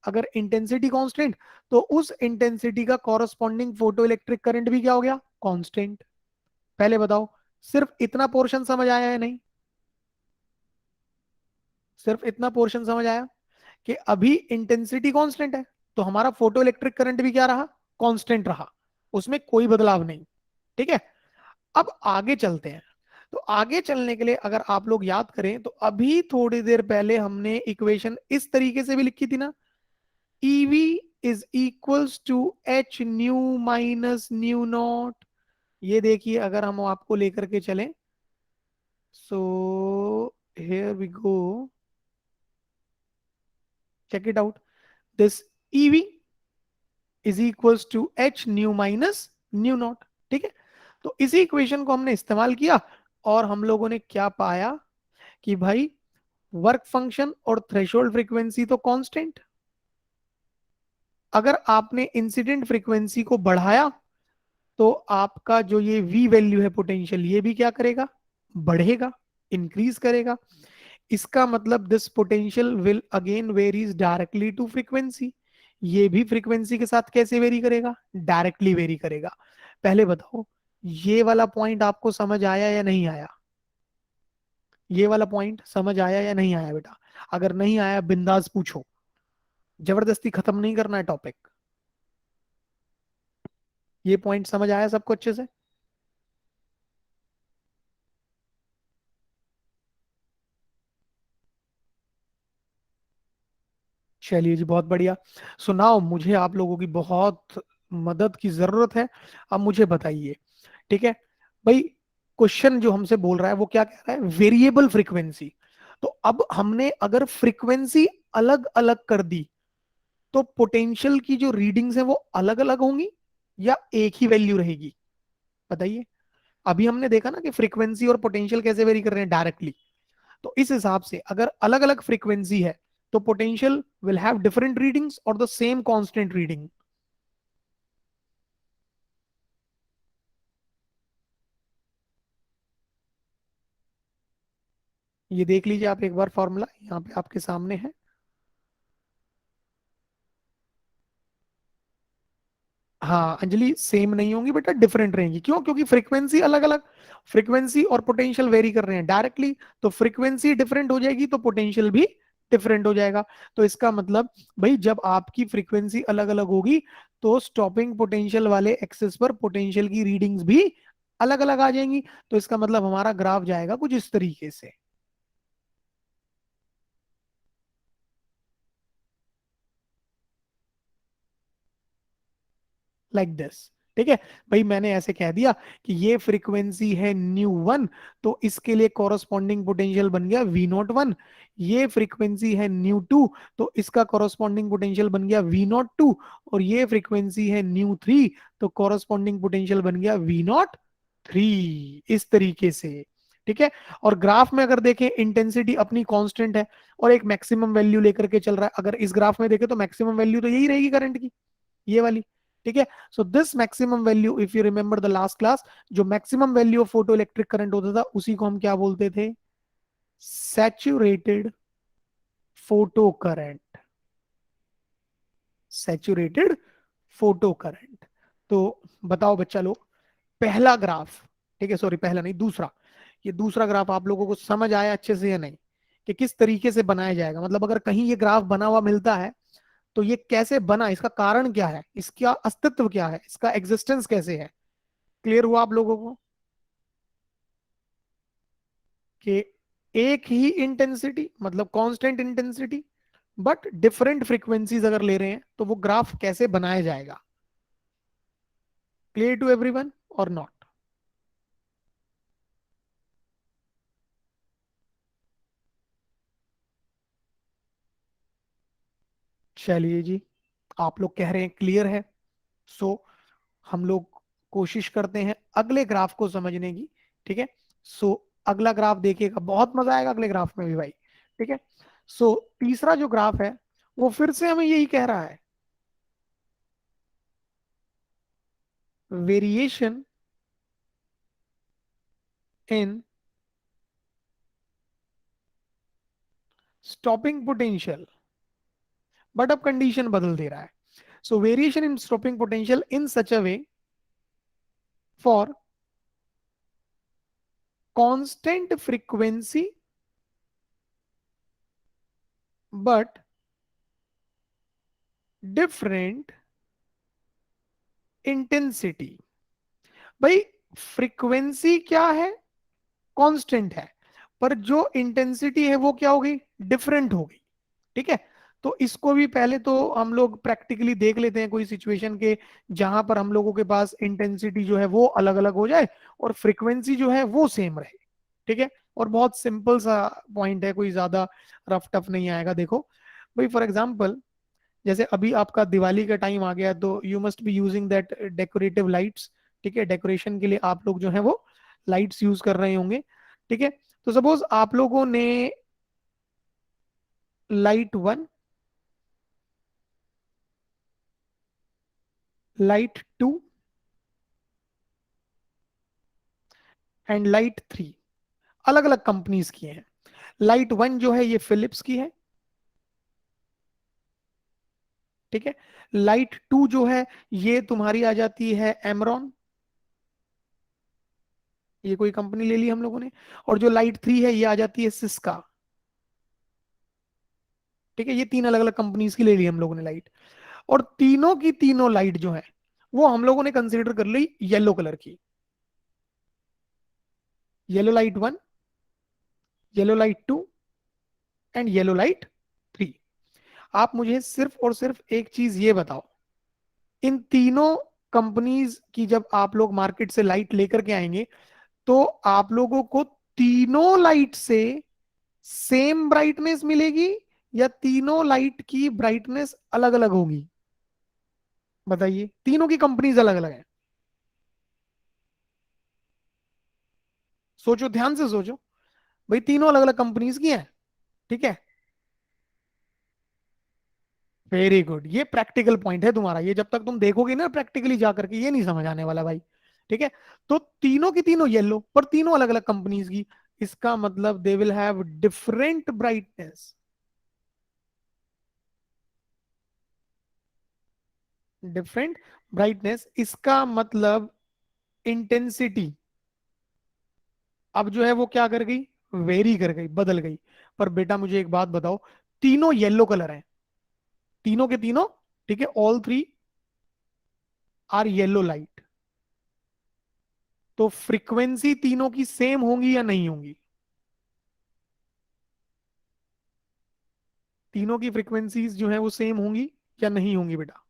अगर इंटेंसिटी कांस्टेंट तो उस इंटेंसिटी का कॉरस्पॉन्डिंग फोटो इलेक्ट्रिक करंट भी क्या हो गया, कांस्टेंट। पहले बताओ, सिर्फ इतना पोर्शन समझ आया है नहीं? सिर्फ इतना पोर्शन समझ आया कि अभी इंटेंसिटी कांस्टेंट है तो हमारा फोटो इलेक्ट्रिक करंट भी क्या रहा, कांस्टेंट रहा, उसमें कोई बदलाव नहीं। ठीक है। अब आगे चलते हैं। तो आगे चलने के लिए अगर आप लोग याद करें तो अभी थोड़ी देर पहले हमने इक्वेशन इस तरीके से भी लिखी थी ना, EV is equals to H nu minus nu not. ये देखिए अगर हम आपको लेकर के चलें, so here we go, check it out, this EV is equals to H nu minus nu not. ठीक है। तो इसी इक्वेशन को हमने इस्तेमाल किया और हम लोगों ने क्या पाया कि भाई वर्क फंक्शन और थ्रेशोल्ड फ्रीक्वेंसी तो कांस्टेंट, अगर आपने इंसिडेंट फ्रीक्वेंसी को बढ़ाया तो आपका जो ये वी वैल्यू है पोटेंशियल, ये भी क्या करेगा, बढ़ेगा, इंक्रीज करेगा। इसका मतलब this potential will again varies directly to frequency, ये भी फ्रीक्वेंसी के साथ कैसे वेरी करेगा, डायरेक्टली वेरी करेगा। पहले बताओ, ये वाला पॉइंट आपको समझ आया या नहीं आया? ये वाला पॉइंट समझ आया या नहीं आया बेटा? अगर नहीं आया बिंदास पूछो, जबरदस्ती खत्म नहीं करना है टॉपिक। ये पॉइंट समझ आया सबको अच्छे से? चलिए जी, बहुत बढ़िया। सुनाओ, मुझे आप लोगों की बहुत मदद की जरूरत है। अब मुझे बताइए, ठीक है भाई, क्वेश्चन जो हमसे बोल रहा है वो क्या कह रहा है, वेरिएबल फ्रीक्वेंसी। तो अब हमने अगर फ्रीक्वेंसी अलग अलग कर दी, तो पोटेंशियल की जो रीडिंग्स है वो अलग अलग होंगी या एक ही वैल्यू रहेगी? बताइए। अभी हमने देखा ना कि फ्रीक्वेंसी और पोटेंशियल कैसे वेरी कर रहे हैं, डायरेक्टली। तो इस हिसाब से अगर अलग अलग फ्रीक्वेंसी है, तो potential will have different readings और द सेम कांस्टेंट रीडिंग। ये देख लीजिए आप एक बार, फॉर्मूला यहाँ पे आपके सामने है। हाँ अंजलि, सेम नहीं होंगी बेटा, डिफरेंट रहेंगी। क्यों? क्योंकि फ्रीक्वेंसी अलग अलग, फ्रीक्वेंसी और पोटेंशियल वेरी कर रहे हैं डायरेक्टली। तो फ्रीक्वेंसी डिफरेंट हो जाएगी तो पोटेंशियल भी डिफरेंट हो जाएगा। तो इसका मतलब भाई, जब आपकी फ्रीक्वेंसी अलग अलग होगी, तो स्टॉपिंग पोटेंशियल वाले एक्सेस पर पोटेंशियल की रीडिंग्स भी अलग अलग आ जाएंगी। तो इसका मतलब हमारा ग्राफ जाएगा कुछ इस तरीके से, लाइक दिस। ठीक है भाई, मैंने ऐसे कह दिया कि ये फ्रीक्वेंसी है न्यू 1, तो इसके लिए कॉरस्पॉन्डिंग पोटेंशियल बन गया V01। ये फ्रीक्वेंसी है न्यू 2, तो इसका कॉरस्पॉन्डिंग पोटेंशियल बन गया V02। और ये फ्रीक्वेंसी है न्यू 3, तो कॉरस्पॉन्डिंग पोटेंशियल बन गया V03। इस तरीके से, ठीक है। और ग्राफ में अगर देखें, इंटेंसिटी अपनी कांस्टेंट है और एक मैक्सिमम वैल्यू लेकर के चल रहा है। अगर इस ग्राफ में देखें तो मैक्सिमम वैल्यू तो यही रहेगी करंट की, ये वाली। ठीक है। So this maximum value, if you remember the last class, जो maximum value of photo electric current होता था, उसी को हम क्या बोलते थे? Saturated photo current. Saturated photo current. तो बताओ बच्चा लोग, पहला ग्राफ, ठीक है, सॉरी पहला नहीं, दूसरा, ये दूसरा ग्राफ आप लोगों को समझ आया अच्छे से या नहीं, कि किस तरीके से बनाया जाएगा? मतलब अगर कहीं ये ग्राफ बना हुआ मिलता है, तो ये कैसे बना, इसका कारण क्या है, इसका अस्तित्व क्या है, इसका एग्जिस्टेंस कैसे है? क्लियर हुआ आप लोगों को कि एक ही इंटेंसिटी, मतलब constant intensity, but different frequencies अगर ले रहे हैं, तो वो ग्राफ कैसे बनाया जाएगा? क्लियर टू एवरीवन और नॉट? चलिए जी, आप लोग कह रहे हैं क्लियर है। सो हम लोग कोशिश करते हैं अगले ग्राफ को समझने की। ठीक है। सो अगला ग्राफ देखिएगा, बहुत मजा आएगा अगले ग्राफ में भी भाई। ठीक है। सो तीसरा जो ग्राफ है, वो फिर से हमें यही कह रहा है, variation in stopping potential. But अब कंडीशन बदल दे रहा है। सो variation in stopping potential in such a way for constant frequency but different intensity. भाई, फ्रीक्वेंसी क्या है? कांस्टेंट है, पर जो इंटेंसिटी है वो क्या हो गई? डिफरेंट हो गई। ठीक है। तो इसको भी पहले तो हम लोग प्रैक्टिकली देख लेते हैं, कोई सिचुएशन के जहां पर हम लोगों के पास इंटेंसिटी जो है वो अलग अलग हो जाए और फ्रीक्वेंसी जो है वो सेम रहे। ठीक है। और बहुत सिंपल सा पॉइंट है, कोई ज्यादा रफ टफ नहीं आएगा। देखो भाई, फॉर एग्जांपल, जैसे अभी आपका दिवाली का टाइम आ गया, तो you must be using that decorative lights. ठीक है, डेकोरेशन के लिए आप लोग जो है वो लाइट्स यूज कर रहे होंगे। ठीक है। तो सपोज आप लोगों ने लाइट 1, लाइट 2 एंड लाइट 3 अलग अलग कंपनीज की हैं। लाइट 1 जो है ये फिलिप्स की है। ठीक है। लाइट 2 जो है ये तुम्हारी आ जाती है एमरॉन, ये कोई कंपनी ले ली हम लोगों ने। और जो लाइट 3 है ये आ जाती है सिस्का। ठीक है, ये तीन अलग अलग कंपनीज की ले ली हम लोगों ने लाइट। और तीनों की तीनों लाइट जो है वो हम लोगों ने कंसीडर कर ली येलो कलर की। Yellow light 1, yellow light 2 and yellow light 3। आप मुझे सिर्फ और सिर्फ एक चीज ये बताओ, इन तीनों कंपनीज की जब आप लोग मार्केट से लाइट लेकर के आएंगे तो आप लोगों को तीनों लाइट से सेम ब्राइटनेस मिलेगी या तीनों लाइट की ब्राइटनेस अलग अलग होगी? बताइए, तीनों की कंपनीज अलग अलग है। सोचो, ध्यान से सोचो भाई, तीनों अलग अलग कंपनीज की हैं। ठीक है, वेरी गुड, ये प्रैक्टिकल पॉइंट है तुम्हारा। ये जब तक तुम देखोगे ना प्रैक्टिकली जा करके, ये नहीं समझ आने वाला भाई। ठीक है, तो तीनों की तीनों येलो पर तीनों अलग अलग कंपनीज की, इसका मतलब they will have different brightness. Different brightness, इसका मतलब इंटेंसिटी अब जो है वो क्या कर गई, वेरी कर गई, बदल गई। पर बेटा मुझे एक बात बताओ, तीनों येलो कलर हैं, तीनों के तीनों, ठीक है, all three are yellow light, तो फ्रीक्वेंसी तीनों की सेम होंगी या नहीं होंगी? तीनों की फ्रीक्वेंसीज जो है वो सेम होंगी या नहीं होंगी बेटा?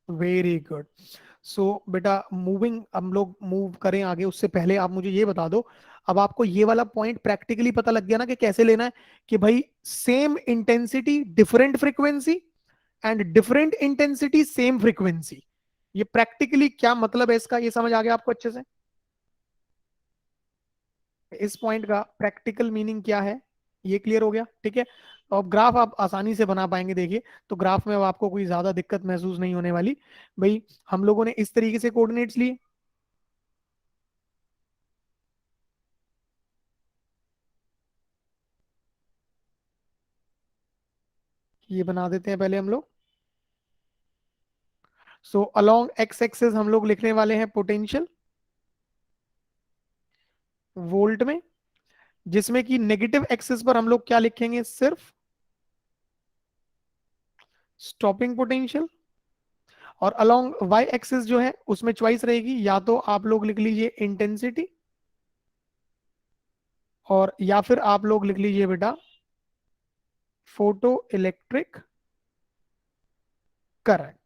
Very good. सो बेटा मूविंग, हम लोग मूव करें आगे उससे पहले आप मुझे ये बता दो, अब आपको ये वाला पॉइंट प्रैक्टिकली पता लग गया ना कि कैसे लेना है, कि भाई same intensity different frequency and different intensity same frequency, ये प्रैक्टिकली क्या मतलब है इसका, ये समझ आ गया आपको अच्छे से? इस पॉइंट का प्रैक्टिकल मीनिंग क्या है, ये क्लियर हो गया? ठीक है, तो अब ग्राफ आप आसानी से बना पाएंगे। देखिए, तो ग्राफ में अब आपको कोई ज्यादा दिक्कत महसूस नहीं होने वाली। भाई हम लोगों ने इस तरीके से कोऑर्डिनेट्स लिए, ये बना देते हैं पहले हम लोग। सो अलोंग एक्स एक्सेस हम लोग लिखने वाले हैं पोटेंशियल वोल्ट में, जिसमें कि नेगेटिव एक्सिस पर हम लोग क्या लिखेंगे, सिर्फ स्टॉपिंग पोटेंशियल। और अलोंग वाई एक्सिस जो है उसमें चॉइस रहेगी, या तो आप लोग लिख लीजिए इंटेंसिटी, और या फिर आप लोग लिख लीजिए बेटा फोटो इलेक्ट्रिक करंट।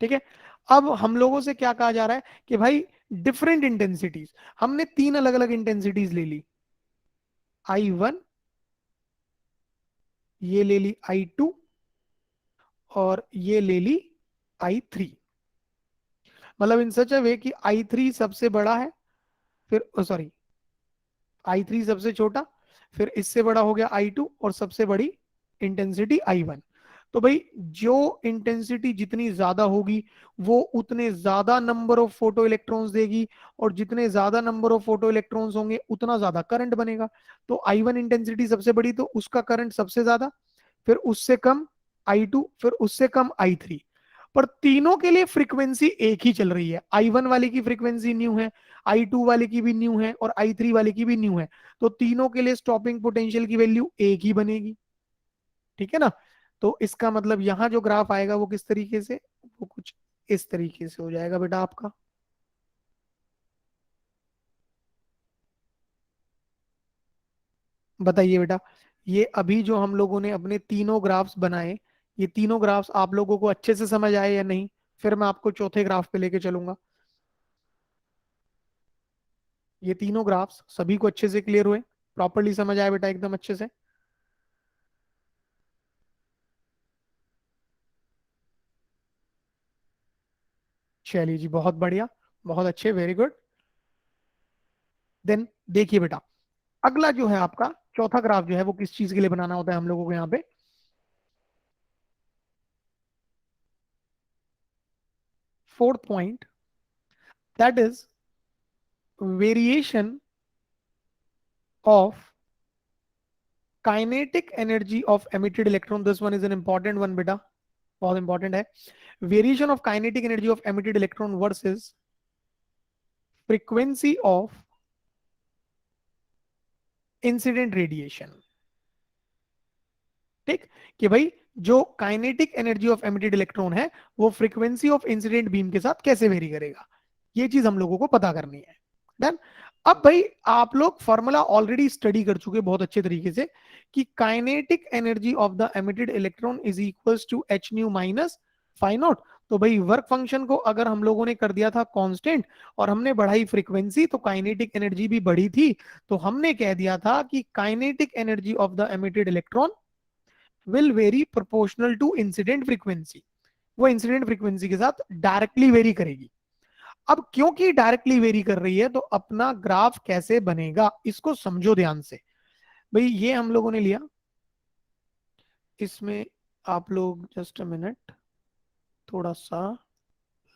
ठीक है, अब हम लोगों से क्या कहा जा रहा है कि भाई डिफरेंट इंटेंसिटीज, हमने तीन अलग अलग इंटेंसिटीज ले ली, I1, ये ले ली I2, और ये ले ली I3। मतलब इन सच अ वे कि I3 सबसे बड़ा है, फिर सॉरी I3 सबसे छोटा, फिर इससे बड़ा हो गया I2, और सबसे बड़ी इंटेंसिटी I1। तो भाई जो इंटेंसिटी जितनी ज्यादा होगी वो उतने ज्यादा नंबर ऑफ फोटो इलेक्ट्रॉन्स देगी, और जितने ज्यादा नंबर ऑफ फोटो इलेक्ट्रॉन्स होंगे उतना ज्यादा करंट बनेगा। तो I1 इंटेंसिटी सबसे बड़ी तो उसका करंट सबसे ज्यादा, फिर उससे कम I2, फिर उससे कम I3। पर तीनों के लिए फ्रीक्वेंसी एक ही चल रही है, I1 वाले की फ्रीक्वेंसी न्यू है, I2 वाले की भी न्यू है, और I3 वाले की भी न्यू है। तो तीनों के लिए स्टॉपिंग पोटेंशियल की वैल्यू एक ही बनेगी। ठीक है ना? तो इसका मतलब यहां जो ग्राफ आएगा वो किस तरीके से, वो कुछ इस तरीके से हो जाएगा बेटा आपका। बताइए बेटा, ये अभी जो हम लोगों ने अपने तीनों ग्राफ्स बनाए, ये तीनों ग्राफ्स आप लोगों को अच्छे से समझ आए या नहीं? फिर मैं आपको चौथे ग्राफ पे लेके चलूंगा। ये तीनों ग्राफ्स सभी को अच्छे से क्लियर हुए, प्रॉपरली समझ आए बेटा एकदम अच्छे से? चलिए जी, बहुत बढ़िया, बहुत अच्छे, वेरी गुड। देन देखिए बेटा, अगला जो है आपका चौथा ग्राफ जो है वो किस चीज के लिए बनाना होता है हम लोगों को यहाँ पे? Fourth point, that is variation of kinetic energy of emitted electron, this one is an important one बेटा, बहुत इंपॉर्टेंट है। Variation of kinetic energy of emitted electron versus frequency of incident radiation. ठीक, कि भाई जो kinetic energy of emitted electron है वो frequency of incident beam के साथ कैसे वेरी करेगा, ये चीज हम लोगों को पता करनी है। डन। अब भाई आप लोग फॉर्मूला ऑलरेडी स्टडी कर चुके बहुत अच्छे तरीके से कि kinetic energy of the emitted electron is equals to H nu minus phi not. तो भाई वर्क फंक्शन को अगर हम लोगों ने कर दिया था कांस्टेंट और हमने बढ़ाई फ्रीक्वेंसी तो काइनेटिक एनर्जी भी बढ़ी थी, तो हमने कह दिया था कि kinetic energy of the emitted electron will very proportional to incident frequency, वो इंसिडेंट फ्रीक्वेंसी के साथ डायरेक्टली वेरी करेगी। अब क्योंकि डायरेक्टली वेरी कर रही है तो अपना ग्राफ कैसे बनेगा इसको समझो ध्यान से। भाई ये हम लोगों ने लिया, इसमें आप लोग जस्ट अ मिनट, थोड़ा सा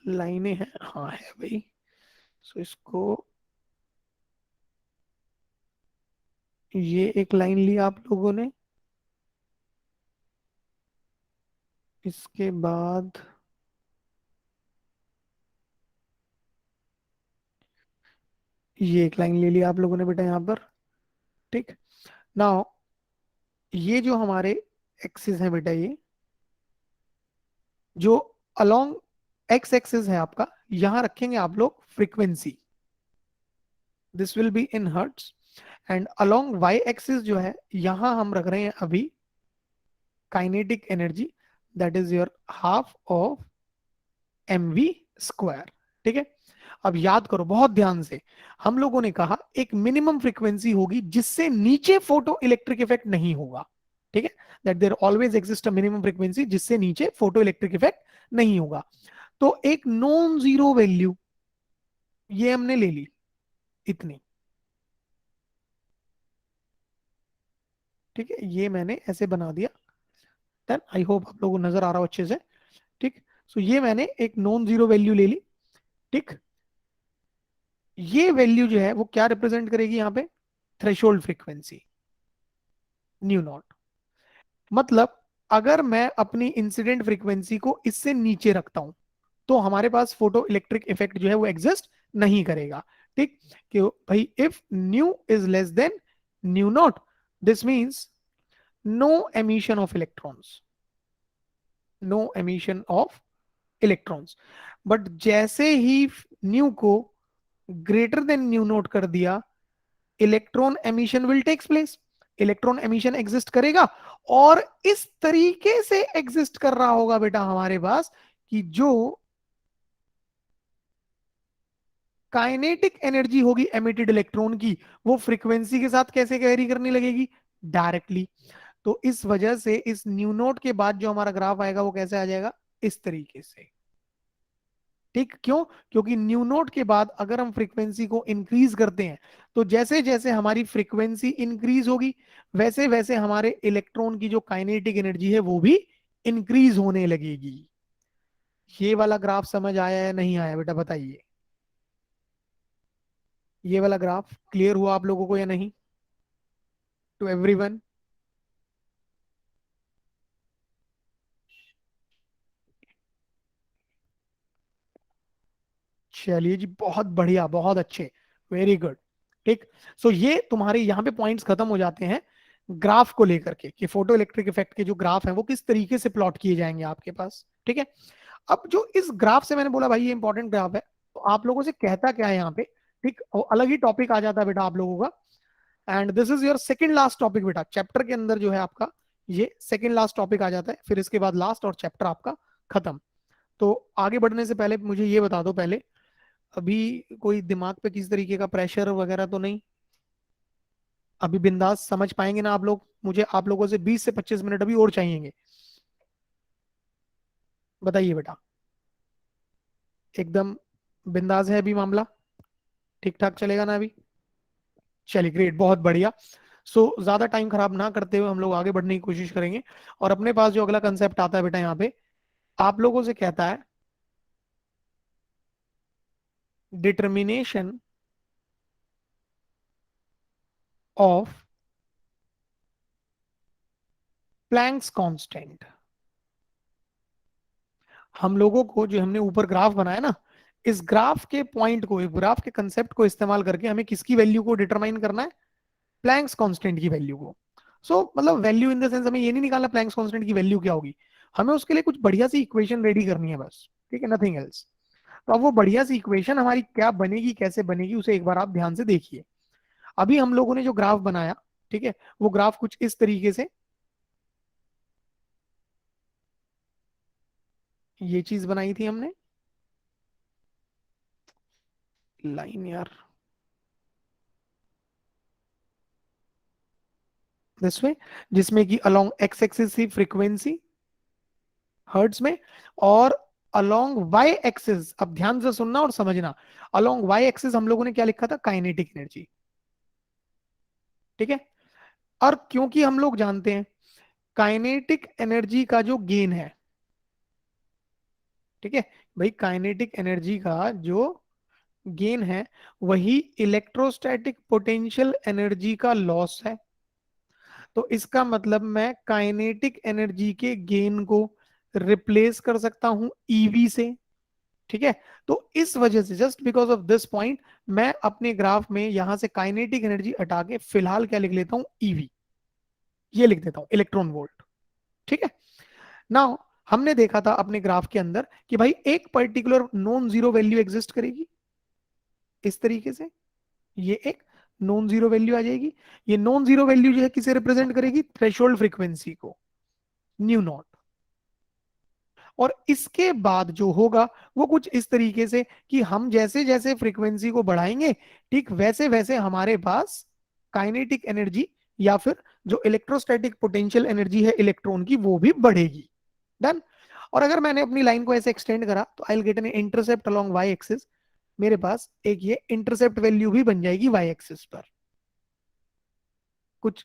लाइनें हैं, हाँ है भाई। सो इसको, ये एक लाइन लिया आप लोगों ने, इसके बाद ये एक लाइन ले लिया आप लोगों ने बेटा यहाँ पर। ठीक, नाउ ये जो हमारे एक्सिस है बेटा, ये जो अलोंग एक्स एक्सिस है आपका, यहां रखेंगे आप लोग frequency, this will be in hertz. And along Y axis जो है यहां हम रख रहे हैं अभी kinetic energy, that is your half of M we square. ठीक है, अब याद करो बहुत ध्यान से, हम लोगों ने कहा एक मिनिमम फ्रीक्वेंसी होगी जिससे नीचे फोटो इलेक्ट्रिक इफेक्ट नहीं होगा। ठीक है, that there always exist a minimum frequency जिससे नीचे फोटो इलेक्ट्रिक इफेक्ट नहीं होगा। तो एक नॉन जीरो वैल्यू ये हमने ले ली, इतनी। ठीक है, ये मैंने ऐसे बना दिया। देन आई होप आप लोगों को नजर आ रहा हो अच्छे से। ठीक, सो ये मैंने एक नॉन जीरो वैल्यू ले ली। ठीक, ये वैल्यू जो है वो क्या रिप्रेजेंट करेगी यहाँ पे, थ्रेशोल्ड फ्रीक्वेंसी, न्यू नॉट। मतलब अगर मैं अपनी इंसिडेंट फ्रीक्वेंसी को इससे नीचे रखता हूं तो हमारे पास फोटो इलेक्ट्रिक इफेक्ट जो है वो एग्जिस्ट नहीं करेगा। ठीक, कि भाई if nu is less than nu not, this means no emission of electrons, no emission of electrons. But जैसे ही न्यू को ग्रेटर देन न्यू नोट कर दिया, electron emission will takes place, electron emission exist करेगा। और इस तरीके से एग्जिस्ट कर रहा होगा बेटा हमारे पास कि जो काइनेटिक एनर्जी होगी एमिटेड इलेक्ट्रॉन की वो फ्रीक्वेंसी के साथ कैसे कैरी करने लगेगी, डायरेक्टली। तो इस वजह से इस न्यू नोट के बाद जो हमारा ग्राफ आएगा वो कैसे आ जाएगा, इस तरीके से। ठीक, क्यों, क्योंकि न्यू नोट के बाद अगर हम फ्रीक्वेंसी को इंक्रीज करते हैं तो जैसे जैसे हमारी फ्रीक्वेंसी इंक्रीज होगी वैसे वैसे हमारे इलेक्ट्रॉन की जो काइनेटिक एनर्जी है वो भी इंक्रीज होने लगेगी। ये वाला ग्राफ समझ आया या नहीं आया बेटा बताइए, ये वाला ग्राफ क्लियर हुआ आप लोगों को या नहीं, टू एवरीवन। चलिए जी, बहुत बढ़िया, बहुत अच्छे, वेरी गुड। ठीक, सो ये तुम्हारे यहाँ पे पॉइंट्स खत्म हो जाते हैं ग्राफ को लेकर के कि फोटो इलेक्ट्रिक इफेक्ट के जो ग्राफ है वो किस तरीके से प्लॉट किए जाएंगे आपके पास। ठीक है, अब जो इस ग्राफ से मैंने बोला भाई ये इंपॉर्टेंट ग्राफ है, तो आप लोगों से कहता क्या है यहाँ पे। ठीक, और अलग ही टॉपिक आ जाता है बेटा आप लोगों का। And this is your second last topic बेटा, चैप्टर के अंदर जो है आपका ये सेकंड लास्ट टॉपिक आ जाता है, फिर इसके बाद लास्ट और चैप्टर आपका खत्म। तो आगे बढ़ने से पहले मुझे ये बता दो पहले, अभी कोई दिमाग पे किसी तरीके का प्रेशर वगैरह तो नहीं, अभी बिंदास समझ पाएंगे ना आप लोग, मुझे आप लोगों से 20 से 25 मिनट अभी और चाहिए, बताइए बेटा। एकदम बिंदास है अभी मामला, ठीक ठाक चलेगा ना अभी। चलिए ग्रेट, बहुत बढ़िया। सो ज्यादा टाइम खराब ना करते हुए हम लोग आगे बढ़ने की कोशिश करेंगे। और अपने पास जो अगला कंसेप्ट आता है बेटा यहाँ पे आप लोगों से कहता है डिटर्मिनेशन ऑफ प्लैंक्स कांस्टेंट। हम लोगों को जो हमने ऊपर ग्राफ बनाया ना, इस ग्राफ के पॉइंट को, ग्राफ के कंसेप्ट को इस्तेमाल करके हमें किसकी वैल्यू को डिटरमाइन करना है? प्लैंक्स कांस्टेंट की वैल्यू को। मतलब वैल्यू इन द सेंस हमें ये नहीं निकालना प्लैंक्स कांस्टेंट की वैल्यू क्या होगी, हमें उसके लिए कुछ बढ़िया सी इक्वेशन रेडी करनी है बस, ठीक है, नथिंग एल्स। तो अब वो बढ़िया सी इक्वेशन हमारी क्या बनेगी, कैसे बनेगी, उसे एक बार आप ध्यान से देखिए। अभी हम लोगों ने जो ग्राफ बनाया, ठीक है, वो ग्राफ कुछ इस तरीके से, ये चीज बनाई थी हमने, लाइन यार, दिस वे, जिसमें कि अलोंग एक्स एक्सिस थी फ्रीक्वेंसी हर्ट्ज में, और अलोंग वाई एक्सिस, अब ध्यान से सुनना और समझना, अलोंग वाई एक्सिस हम लोगों ने क्या लिखा था? काइनेटिक एनर्जी, ठीक है। और क्योंकि हम लोग जानते हैं काइनेटिक एनर्जी का जो गेन है, ठीक है भाई, काइनेटिक एनर्जी का जो गेन है वही इलेक्ट्रोस्टैटिक पोटेंशियल एनर्जी का लॉस है। तो इसका मतलब मैं काइनेटिक एनर्जी के गेन को रिप्लेस कर सकता हूं ईवी से, ठीक है। तो इस वजह से, just because of this point, मैं अपने ग्राफ में यहां से काइनेटिक एनर्जी हटा के फिलहाल क्या लिख लेता हूं? ईवी, ये लिख देता हूं, इलेक्ट्रॉन वोल्ट, ठीक है। नाउ हमने देखा था अपने ग्राफ के अंदर कि भाई एक particular non zero value exist करेगी इस तरीके से, ये एक नॉन जीरो वैल्यू आ जाएगी। ये नॉन जीरो वैल्यू जो है किसे रिप्रेजेंट करेगी? थ्रेशोल्ड फ्रीक्वेंसी को, न्यू नॉट। और इसके बाद जो होगा वो कुछ इस तरीके से कि हम जैसे जैसे फ्रीक्वेंसी को बढ़ाएंगे, ठीक वैसे वैसे हमारे पास काइनेटिक एनर्जी या फिर जो इलेक्ट्रोस्टैटिक पोटेंशियल एनर्जी है इलेक्ट्रॉन की, वो भी बढ़ेगी। डन। और अगर मैंने अपनी लाइन को ऐसे एक्सटेंड करा तो I will get an intercept along Y axis, मेरे पास एक ये इंटरसेप्ट वैल्यू भी बन जाएगी वाई एक्सिस पर, कुछ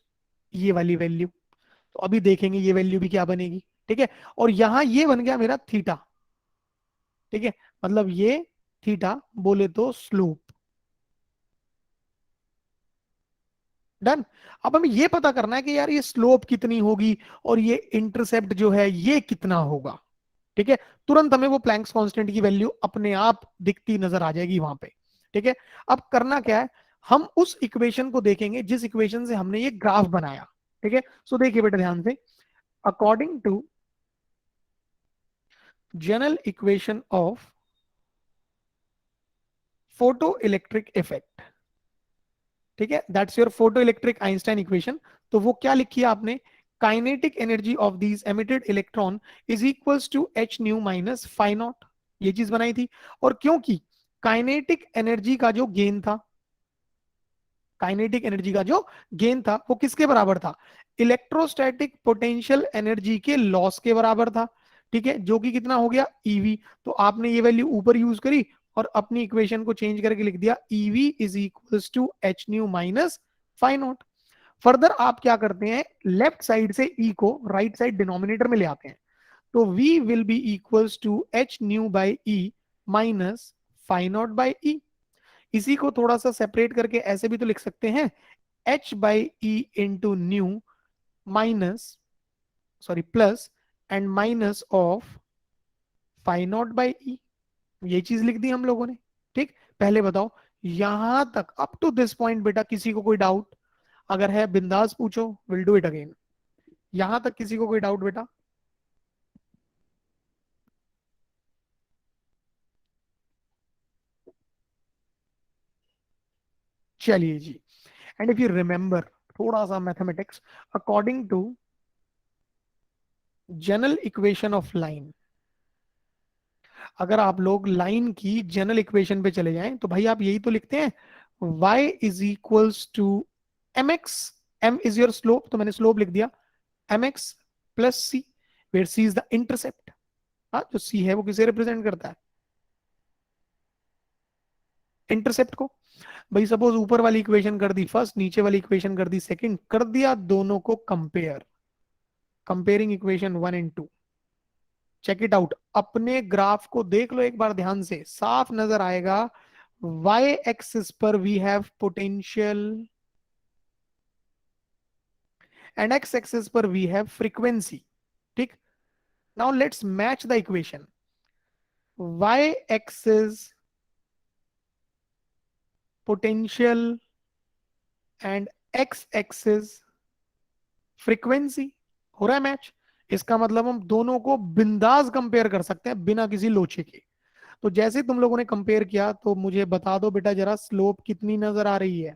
ये वाली वैल्यू। तो अभी देखेंगे ये वैल्यू भी क्या बनेगी, ठीक है। और यहां ये बन गया मेरा थीटा, ठीक है, मतलब ये थीटा बोले तो स्लोप। डन। अब हमें ये पता करना है कि यार ये स्लोप कितनी होगी और ये इंटरसेप्ट जो है ये कितना होगा, ठीक है। तुरंत हमें वो प्लैंक्स कांस्टेंट की वैल्यू अपने आप दिखती नजर आ जाएगी वहां पे, ठीक है। अब करना क्या है, हम उस इक्वेशन को देखेंगे जिस इक्वेशन से हमने ये ग्राफ बनाया, ठीक है। सो देखिए बेटा ध्यान से, according to general equation of photo electric effect, ठीक है, that's your photo electric Einstein equation. तो वो क्या लिखी है आपने? Kinetic energy of these emitted electron is equals to H nu minus phi naught, ये चीज बनाई थी। और क्योंकि काइनेटिक एनर्जी का जो गेन था, काइनेटिक एनर्जी का जो गेन था वो किसके बराबर था? इलेक्ट्रोस्टैटिक पोटेंशियल एनर्जी के लॉस के बराबर था, ठीक है, जो कि कितना हो गया? ईवी। तो आपने ये वैल्यू ऊपर यूज करी और अपनी इक्वेशन को चेंज करके लिख दिया EV is equals to H nu minus phi naught. Further आप क्या करते हैं, लेफ्ट साइड से ई को राइट साइड डिनोमिनेटर में ले आते हैं। तो V will be equals to H nu by E minus phi naught by E. इसी को थोड़ा सा सेपरेट करके ऐसे भी तो लिख सकते हैं, H by E into nu minus, sorry plus and minus of phi naught by E. ये चीज लिख दी हम लोगों ने, ठीक। पहले बताओ यहां तक अप टू दिस पॉइंट बेटा किसी को कोई डाउट? अगर है बिंदास पूछो, विल डू इट अगेन। यहां तक किसी को कोई डाउट बेटा? चलिए जी। एंड इफ यू रिमेंबर थोड़ा सा mathematics, according to general equation of line, अगर आप लोग लाइन की जनरल इक्वेशन पे चले जाएं तो भाई आप यही तो लिखते हैं, y is equals to M X, M is your slope, तो मैंने स्लोप लिख दिया M X plus C, where C is the intercept. हाँ, जो सी है वो किसे रिप्रेजेंट करता है? इंटरसेप्ट को। भाई सपोज ऊपर वाली इक्वेशन कर दी फर्स्ट, नीचे वाली इक्वेशन कर दी सेकंड, कर दिया दोनों को compare, comparing equation 1 and 2। Check it out, अपने ग्राफ को देख लो एक बार ध्यान से, साफ नजर आएगा। y एक्सिस पर we have potential and X axis पर वी हैव फ्रीक्वेंसी। ठीक, now let's match the equation. y axis potential and x axis frequency, हो रहा है मैच। इसका मतलब हम दोनों को बिंदास कंपेयर कर सकते हैं बिना किसी लोचे के। तो जैसे तुम लोगों ने कंपेयर किया तो मुझे बता दो बेटा जरा, स्लोप कितनी नजर आ रही है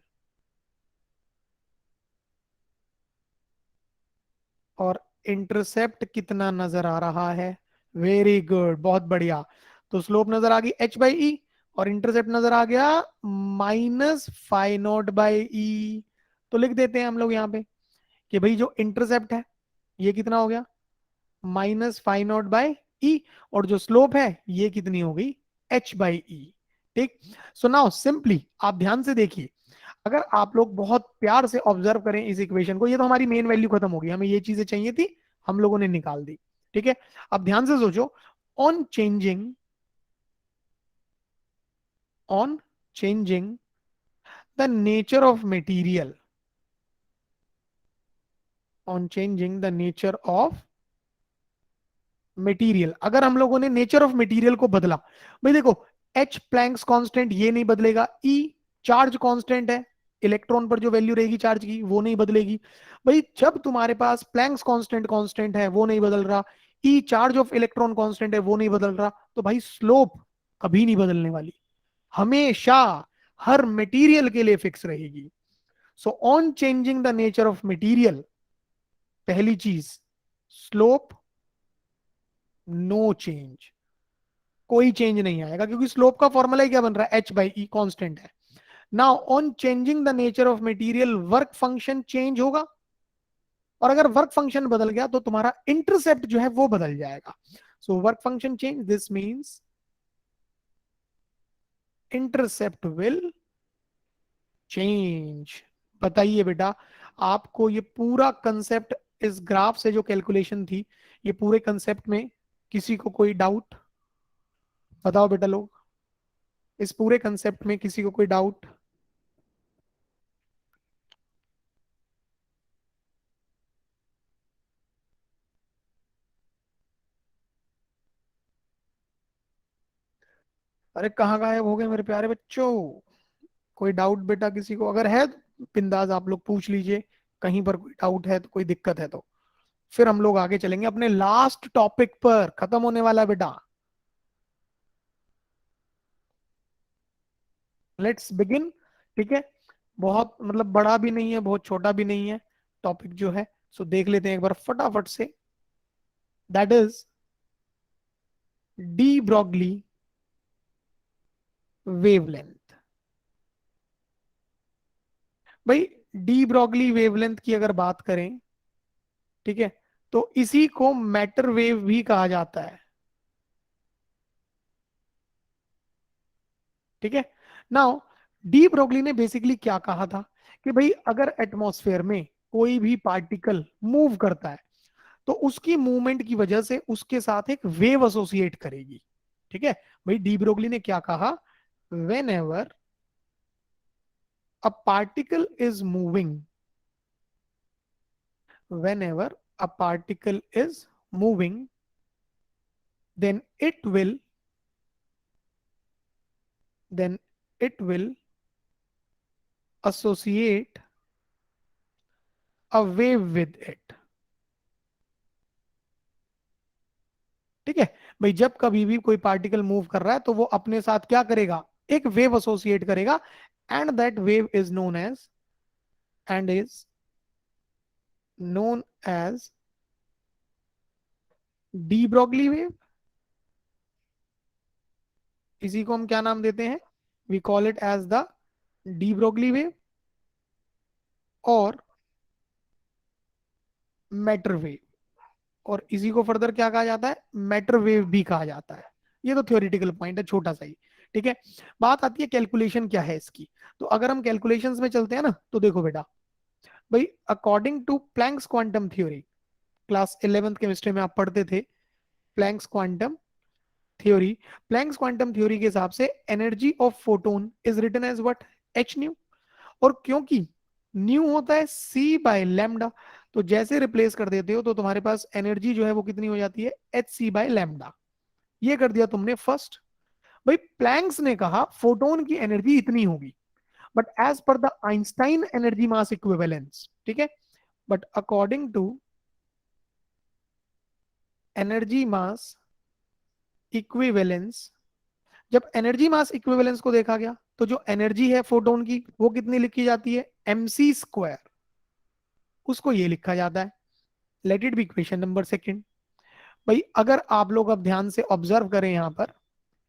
और इंटरसेप्ट कितना नजर आ रहा है। वेरी गुड, बहुत बढ़िया। तो स्लोप नजर आ गई h बाई ई, और इंटरसेप्ट नजर आ गया माइनस फाइ नॉट बाई ई। तो लिख देते हैं हम लोग यहाँ पे कि भाई जो इंटरसेप्ट है ये कितना हो गया, माइनस फाइ नॉट बाई ई, और जो स्लोप है ये कितनी हो गई, h बाई ई। ठीक, सो नाउ सिंपली आप ध्यान से देखिए, अगर आप लोग बहुत प्यार से ऑब्जर्व करें इस इक्वेशन को, ये तो हमारी मेन वैल्यू खत्म होगी, हमें ये चीजें चाहिए थी, हम लोगों ने निकाल दी। ठीक है, अब ध्यान से सोचो, on changing on changing the nature of material, on changing the nature of material, अगर हम लोगों ने नेचर ऑफ मटेरियल को बदला, भाई देखो एच प्लैंक्स कांस्टेंट ये नहीं बदलेगा, ई चार्ज कांस्टेंट है, इलेक्ट्रॉन पर जो वैल्यू रहेगी चार्ज की वो नहीं बदलेगी। भाई जब तुम्हारे पास प्लैंक्स कांस्टेंट कांस्टेंट है वो नहीं बदल रहा, ई चार्ज ऑफ इलेक्ट्रॉन कांस्टेंट है वो नहीं बदल रहा, तो भाई स्लोप कभी नहीं बदलने वाली, हमेशा हर मटेरियल के लिए फिक्स रहेगी। So on changing the nature of material, पहली चीज स्लोप नो चेंज, कोई चेंज नहीं आएगा, क्योंकि स्लोप का फॉर्मूला ही क्या बन रहा है, एच बाई ई कॉन्स्टेंट है। Now on changing the nature of material work function change होगा, और अगर वर्क फंक्शन बदल गया तो तुम्हारा इंटरसेप्ट जो है वो बदल जाएगा। So work function change, this means intercept will change. बताइए बेटा, आपको ये पूरा कंसेप्ट, इस ग्राफ से जो कैलकुलेशन थी, ये पूरे कंसेप्ट में किसी को कोई डाउट? बताओ बेटा लोग, इस पूरे कंसेप्ट में किसी को कोई डाउट? अरे कहाँ गायब हो गए मेरे प्यारे बच्चों? कोई डाउट बेटा किसी को अगर है तो बिंदास आप लोग पूछ लीजिए, कहीं पर कोई डाउट है तो, कोई दिक्कत है तो फिर हम लोग आगे चलेंगे अपने लास्ट टॉपिक पर, खत्म होने वाला है बेटा। Let's begin. ठीक है, बहुत मतलब बड़ा भी नहीं है बहुत छोटा भी नहीं है टॉपिक जो है, सो देख लेते हैं एक बार फटाफट से। That is de Broglie wavelength. भाई डी ब्रॉगली वेवलेंथ की अगर बात करें, ठीक है, तो इसी को मैटर वेव भी कहा जाता है। ठीक है, नाउ डी ब्रोगली ने बेसिकली क्या कहा था कि भाई अगर एटमॉस्फेयर में कोई भी पार्टिकल मूव करता है तो उसकी मूवमेंट की वजह से उसके साथ एक वेव एसोसिएट करेगी। ठीक है, भाई डी ब्रोगली ने क्या कहा, when ever a particle is moving, when ever a particle is moving, then it will then it will associate a wave with it। ठीक है, भाई जब कभी भी कोई पार्टिकल मूव कर रहा है तो वो अपने साथ क्या करेगा, एक वेव एसोसिएट करेगा, and that wave is known as and is known as de Broglie wave. इसी को हम क्या नाम देते हैं, we call it as the de Broglie wave और मैटर वेव, और इसी को फर्दर क्या कहा जाता है, मैटर वेव भी कहा जाता है। ये तो थ्योरेटिकल पॉइंट है छोटा सा ही। ठीक है, बात आती है कैलकुलेशन क्या है इसकी। तो अगर हम कैलकुलेशंस में चलते हैं ना, तो देखो बेटा, भाई according to Planck's quantum theory, class 11th chemistry में आप पढ़ते थे Planck's quantum theory, Planck's quantum theory के हिसाब से energy of photon is written as what, H nu. और क्योंकि न्यू होता है सी बाय लैम्डा, तो जैसे रिप्लेस कर देते हो तो तुम्हारे पास एनर्जी जो है वो कितनी हो जाती है, एच सी बाय लैम्डा। ये कर दिया तुमने फर्स्ट। भाई प्लैंक्स ने कहा फोटोन की एनर्जी इतनी होगी, but as per the Einstein energy mass equivalence, ठीक है, but according to energy mass equivalence, जब एनर्जी मास इक्विवेलेंस को देखा गया तो जो एनर्जी है फोटोन की वो कितनी लिखी जाती है, mc स्क्वायर, उसको ये लिखा जाता है। Let it be equation number second. भाई अगर आप लोग अब ध्यान से ऑब्जर्व करें यहां पर,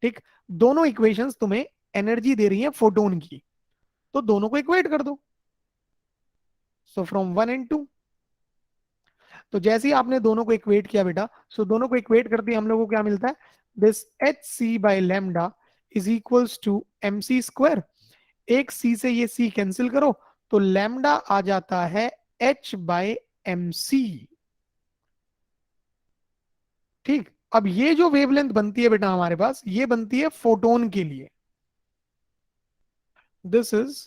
ठीक, दोनों इक्वेशंस तुम्हें एनर्जी दे रही है फोटोन की, तो दोनों को इक्वेट कर दो। सो फ्रॉम 1 and 2, तो जैसे ही आपने दोनों को इक्वेट किया बेटा, सो दोनों को इक्वेट करते हम लोगों को क्या मिलता है, this H C by lambda is equals to M C square. एक सी से ये सी कैंसिल करो तो लैम्डा आ जाता है एच बाय एम सी। ठीक, अब ये जो वेवलेंथ बनती है बेटा हमारे पास, ये बनती है फोटोन के लिए। This is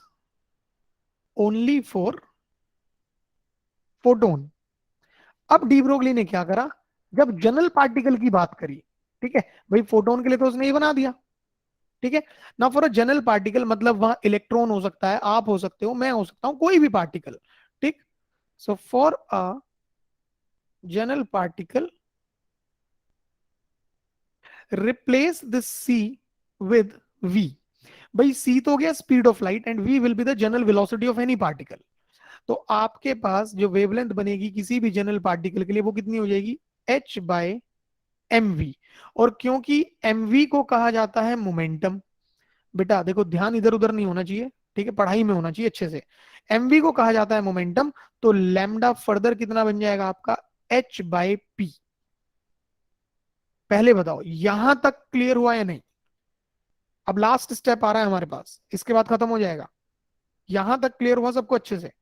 only for photon. अब डी ब्रोगली ने क्या करा, जब जनरल पार्टिकल की बात करी, ठीक है, भाई फोटोन के लिए तो उसने ये बना दिया, ठीक है ना, फॉर अ जनरल पार्टिकल मतलब वहां इलेक्ट्रॉन हो सकता है, आप हो सकते हो, मैं हो सकता हूं, कोई भी पार्टिकल, ठीक। So for a general particle replace this C with v। भाई सी तो हो गया speed of light and v will be the general velocity of any particle. तो आपके पास जो वेवलेंथ बनेगी किसी भी जनरल पार्टिकल के लिए वो कितनी हो जाएगी, h बाय एम वी। और क्योंकि एम वी को कहा जाता है मोमेंटम, बेटा देखो ध्यान इधर उधर नहीं होना चाहिए, ठीक है, पढ़ाई में होना चाहिए अच्छे से। एम वी को कहा जाता है मोमेंटम, तो लैम्डा फर्दर कितना बन जाएगा आपका, h बाय पी। पहले बताओ यहां तक क्लियर हुआ या नहीं। अब लास्ट स्टेप आ रहा है हमारे पास, इसके बाद खत्म हो जाएगा। यहां तक क्लियर हुआ सबको अच्छे से,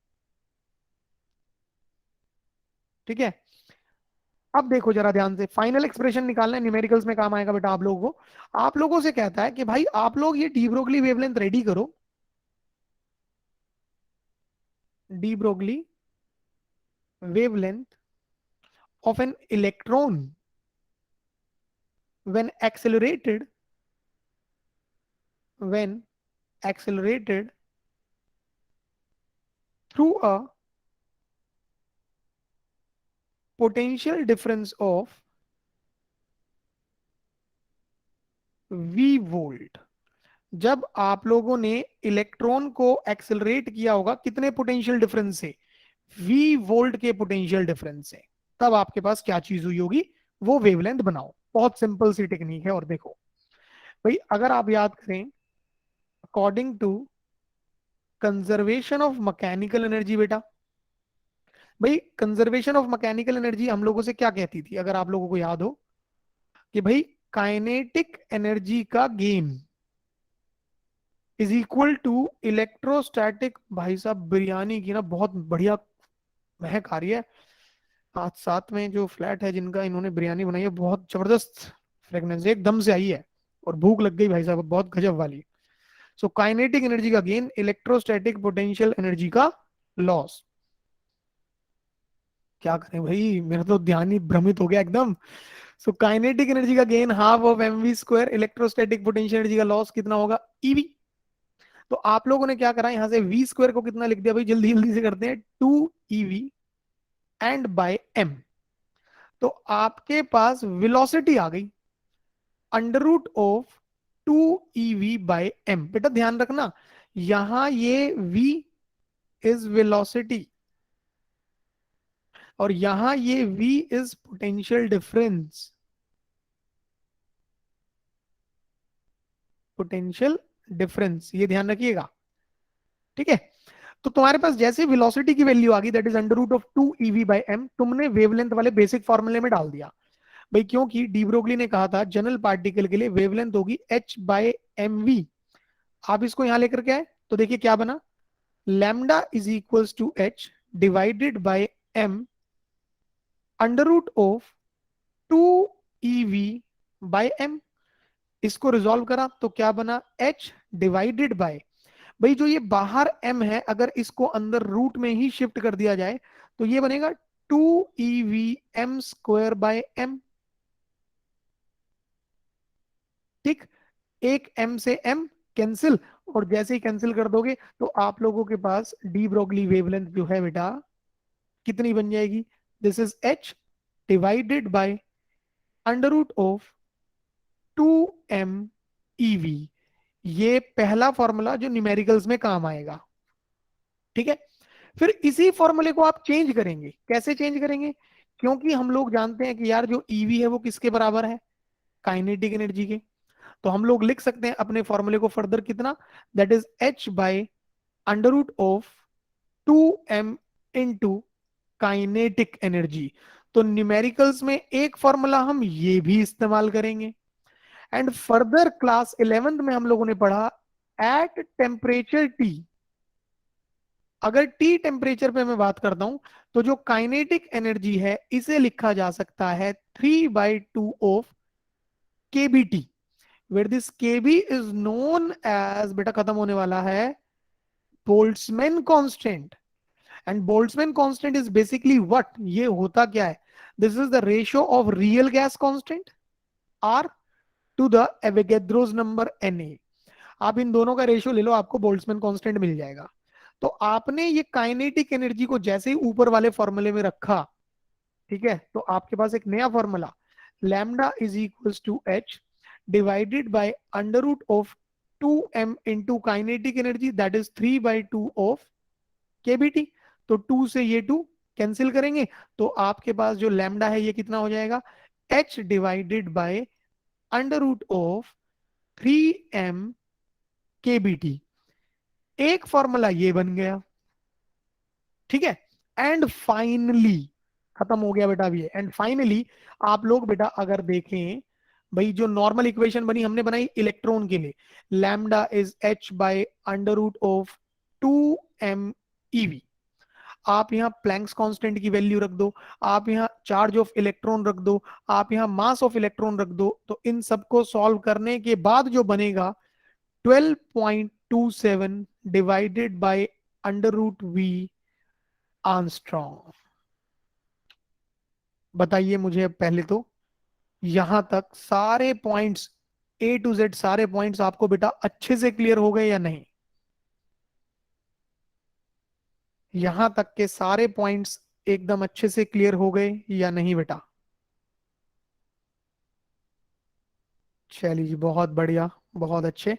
ठीक है। अब देखो जरा ध्यान से, फाइनल एक्सप्रेशन निकालना है, न्यूमेरिकल्स में काम आएगा बेटा आप लोगों को। आप लोगों से कहता है कि भाई आप लोग ये डी ब्रोगली वेवलेंथ रेडी करो। De Broglie wavelength of an electron when accelerated when accelerated through a potential difference of v volt. जब आप लोगों ने इलेक्ट्रॉन को एक्सेलरेट किया होगा कितने पोटेंशियल डिफरेंस से, v वोल्ट के पोटेंशियल डिफरेंस से, तब आपके पास क्या चीज हुई होगी, वो वेवलेंथ बनाओ। बहुत सिंपल सी टेक्निक है। और देखो भाई अगर आप याद करें, according to conservation of mechanical energy, बेटा भाई कंजर्वेशन ऑफ मैकेनिकल एनर्जी हम लोगों से क्या कहती थी, अगर आप लोगों को याद हो, कि भाई काइनेटिक एनर्जी का gain is equal to electrostatic. भाई साहब बिरयानी की ना बहुत बढ़िया महक आ रही है। आज साथ में जो फ्लैट है जिनका इन्होंने बिरयानी बनाई है, बहुत जबरदस्त फ्रेगनेंस एकदम से आई है, और भूख लग गई भाई साहब बहुत गजब वाली। सो काइनेटिक एनर्जी का गेन, इलेक्ट्रोस्टैटिक पोटेंशियल एनर्जी का लॉस। क्या करें भाई, मेरा तो ध्यान ही भ्रमित हो गया एकदम। सो काइनेटिक एनर्जी का gain half of M we square, electrostatic potential energy का लॉस कितना होगा, ईवी। तो आप लोगों ने क्या करा, यहां से वी स्क्वायर को कितना लिख दिया भाई, जल्दी जल्दी से करते हैं, 2 EV एंड बाय एम। तो आपके पास वेलोसिटी आ गई under root of 2 EV by M. बेटा ध्यान रखना, यहां ये v इज वेलोसिटी और यहां ये v is potential difference, potential difference, ये ध्यान रखिएगा, ठीक है। तो तुम्हारे पास जैसे वेलोसिटी की वैल्यू आ गई, that is under root of 2 EV by M, तुमने वेवलेंथ वाले बेसिक फॉर्मूले में डाल दिया भाई, क्योंकि डी ब्रोगली ने कहा था जनरल पार्टिकल के लिए वेवलेंथ होगी h बाय एम वी। आप इसको यहां लेकर के आए तो देखिए क्या बना, lambda is equals to h divided by m under root of 2 EV by m। इसको रिजॉल्व करा तो क्या बना, h डिवाइडेड बाय, भाई जो ये बाहर m है अगर इसको अंदर रूट में ही शिफ्ट कर दिया जाए तो ये बनेगा 2 EV m² ठीक, एक m से m कैंसिल, और जैसे ही कैंसिल कर दोगे तो आप लोगों के पास डी ब्रोगली वेवलेंथ जो है बेटा कितनी बन जाएगी? This is h divided by under root of 2 m EV। ये पहला फॉर्मूला जो न्यूमेरिकल्स में काम आएगा। ठीक है, फिर इसी फॉर्मूले को आप चेंज करेंगे। कैसे चेंज करेंगे? क्योंकि हम लोग जानते हैं कि यार जो ईवी है वो किसके बराबर है? काइनेटिक एनर्जी के। तो हम लोग लिख सकते हैं अपने फॉर्मूले को फर्दर कितना, that is h by under root of 2m into kinetic energy. तो न्यूमेरिकल्स में एक फॉर्मूला हम ये भी इस्तेमाल करेंगे। एंड फर्दर क्लास 11th में हम लोगों ने पढ़ा एट टेम्परेचर टी, अगर टी टेम्परेचर पे मैं बात करता हूं तो जो काइनेटिक एनर्जी है इसे लिखा जा सकता है 3/2 of KBT, where this KB is known as, बेटा खत्म होने वाला है, Boltzmann constant. And Boltzmann constant is basically what, ये होता क्या है? This is the ratio of real gas constant R to the Avogadro's number Na। आप इन दोनों का रेशियो ले लो, आपको बोल्ट्जमैन कांस्टेंट मिल जाएगा। तो आपने ये काइनेटिक एनर्जी को जैसे ही ऊपर वाले फॉर्मूले में रखा, ठीक है, तो आपके पास एक नया formula, lambda is equals to H divided by under root of 2m into kinetic energy that is 3/2 of KBT. तो 2 से ये 2 कैंसिल करेंगे तो आपके पास जो लैम्डा है ये कितना हो जाएगा? h divided by under root of 3m KBT. एक फॉर्मूला ये बन गया। ठीक है, एंड फाइनली खत्म हो गया बेटा अब ये। एंड फाइनली आप लोग बेटा अगर देखें, भाई जो नॉर्मल इक्वेशन बनी हमने बनाई इलेक्ट्रॉन के लिए, lambda is h by under root of 2m EV। आप यहाँ प्लैंक्स कांस्टेंट की वैल्यू रख दो, आप यहाँ चार्ज ऑफ इलेक्ट्रॉन रख दो, आप यहाँ मास ऑफ इलेक्ट्रॉन रख दो, तो इन सबको सॉल्व करने के बाद जो बनेगा 12.27 divided by under root V angstrom. बताइए मुझे अब पहले तो, यहां तक सारे पॉइंट्स A to Z सारे पॉइंट्स आपको बेटा अच्छे से क्लियर हो गए या नहीं? यहां तक के सारे पॉइंट्स एकदम अच्छे से क्लियर हो गए या नहीं बेटा? चलिए जी, बहुत बढ़िया, बहुत अच्छे।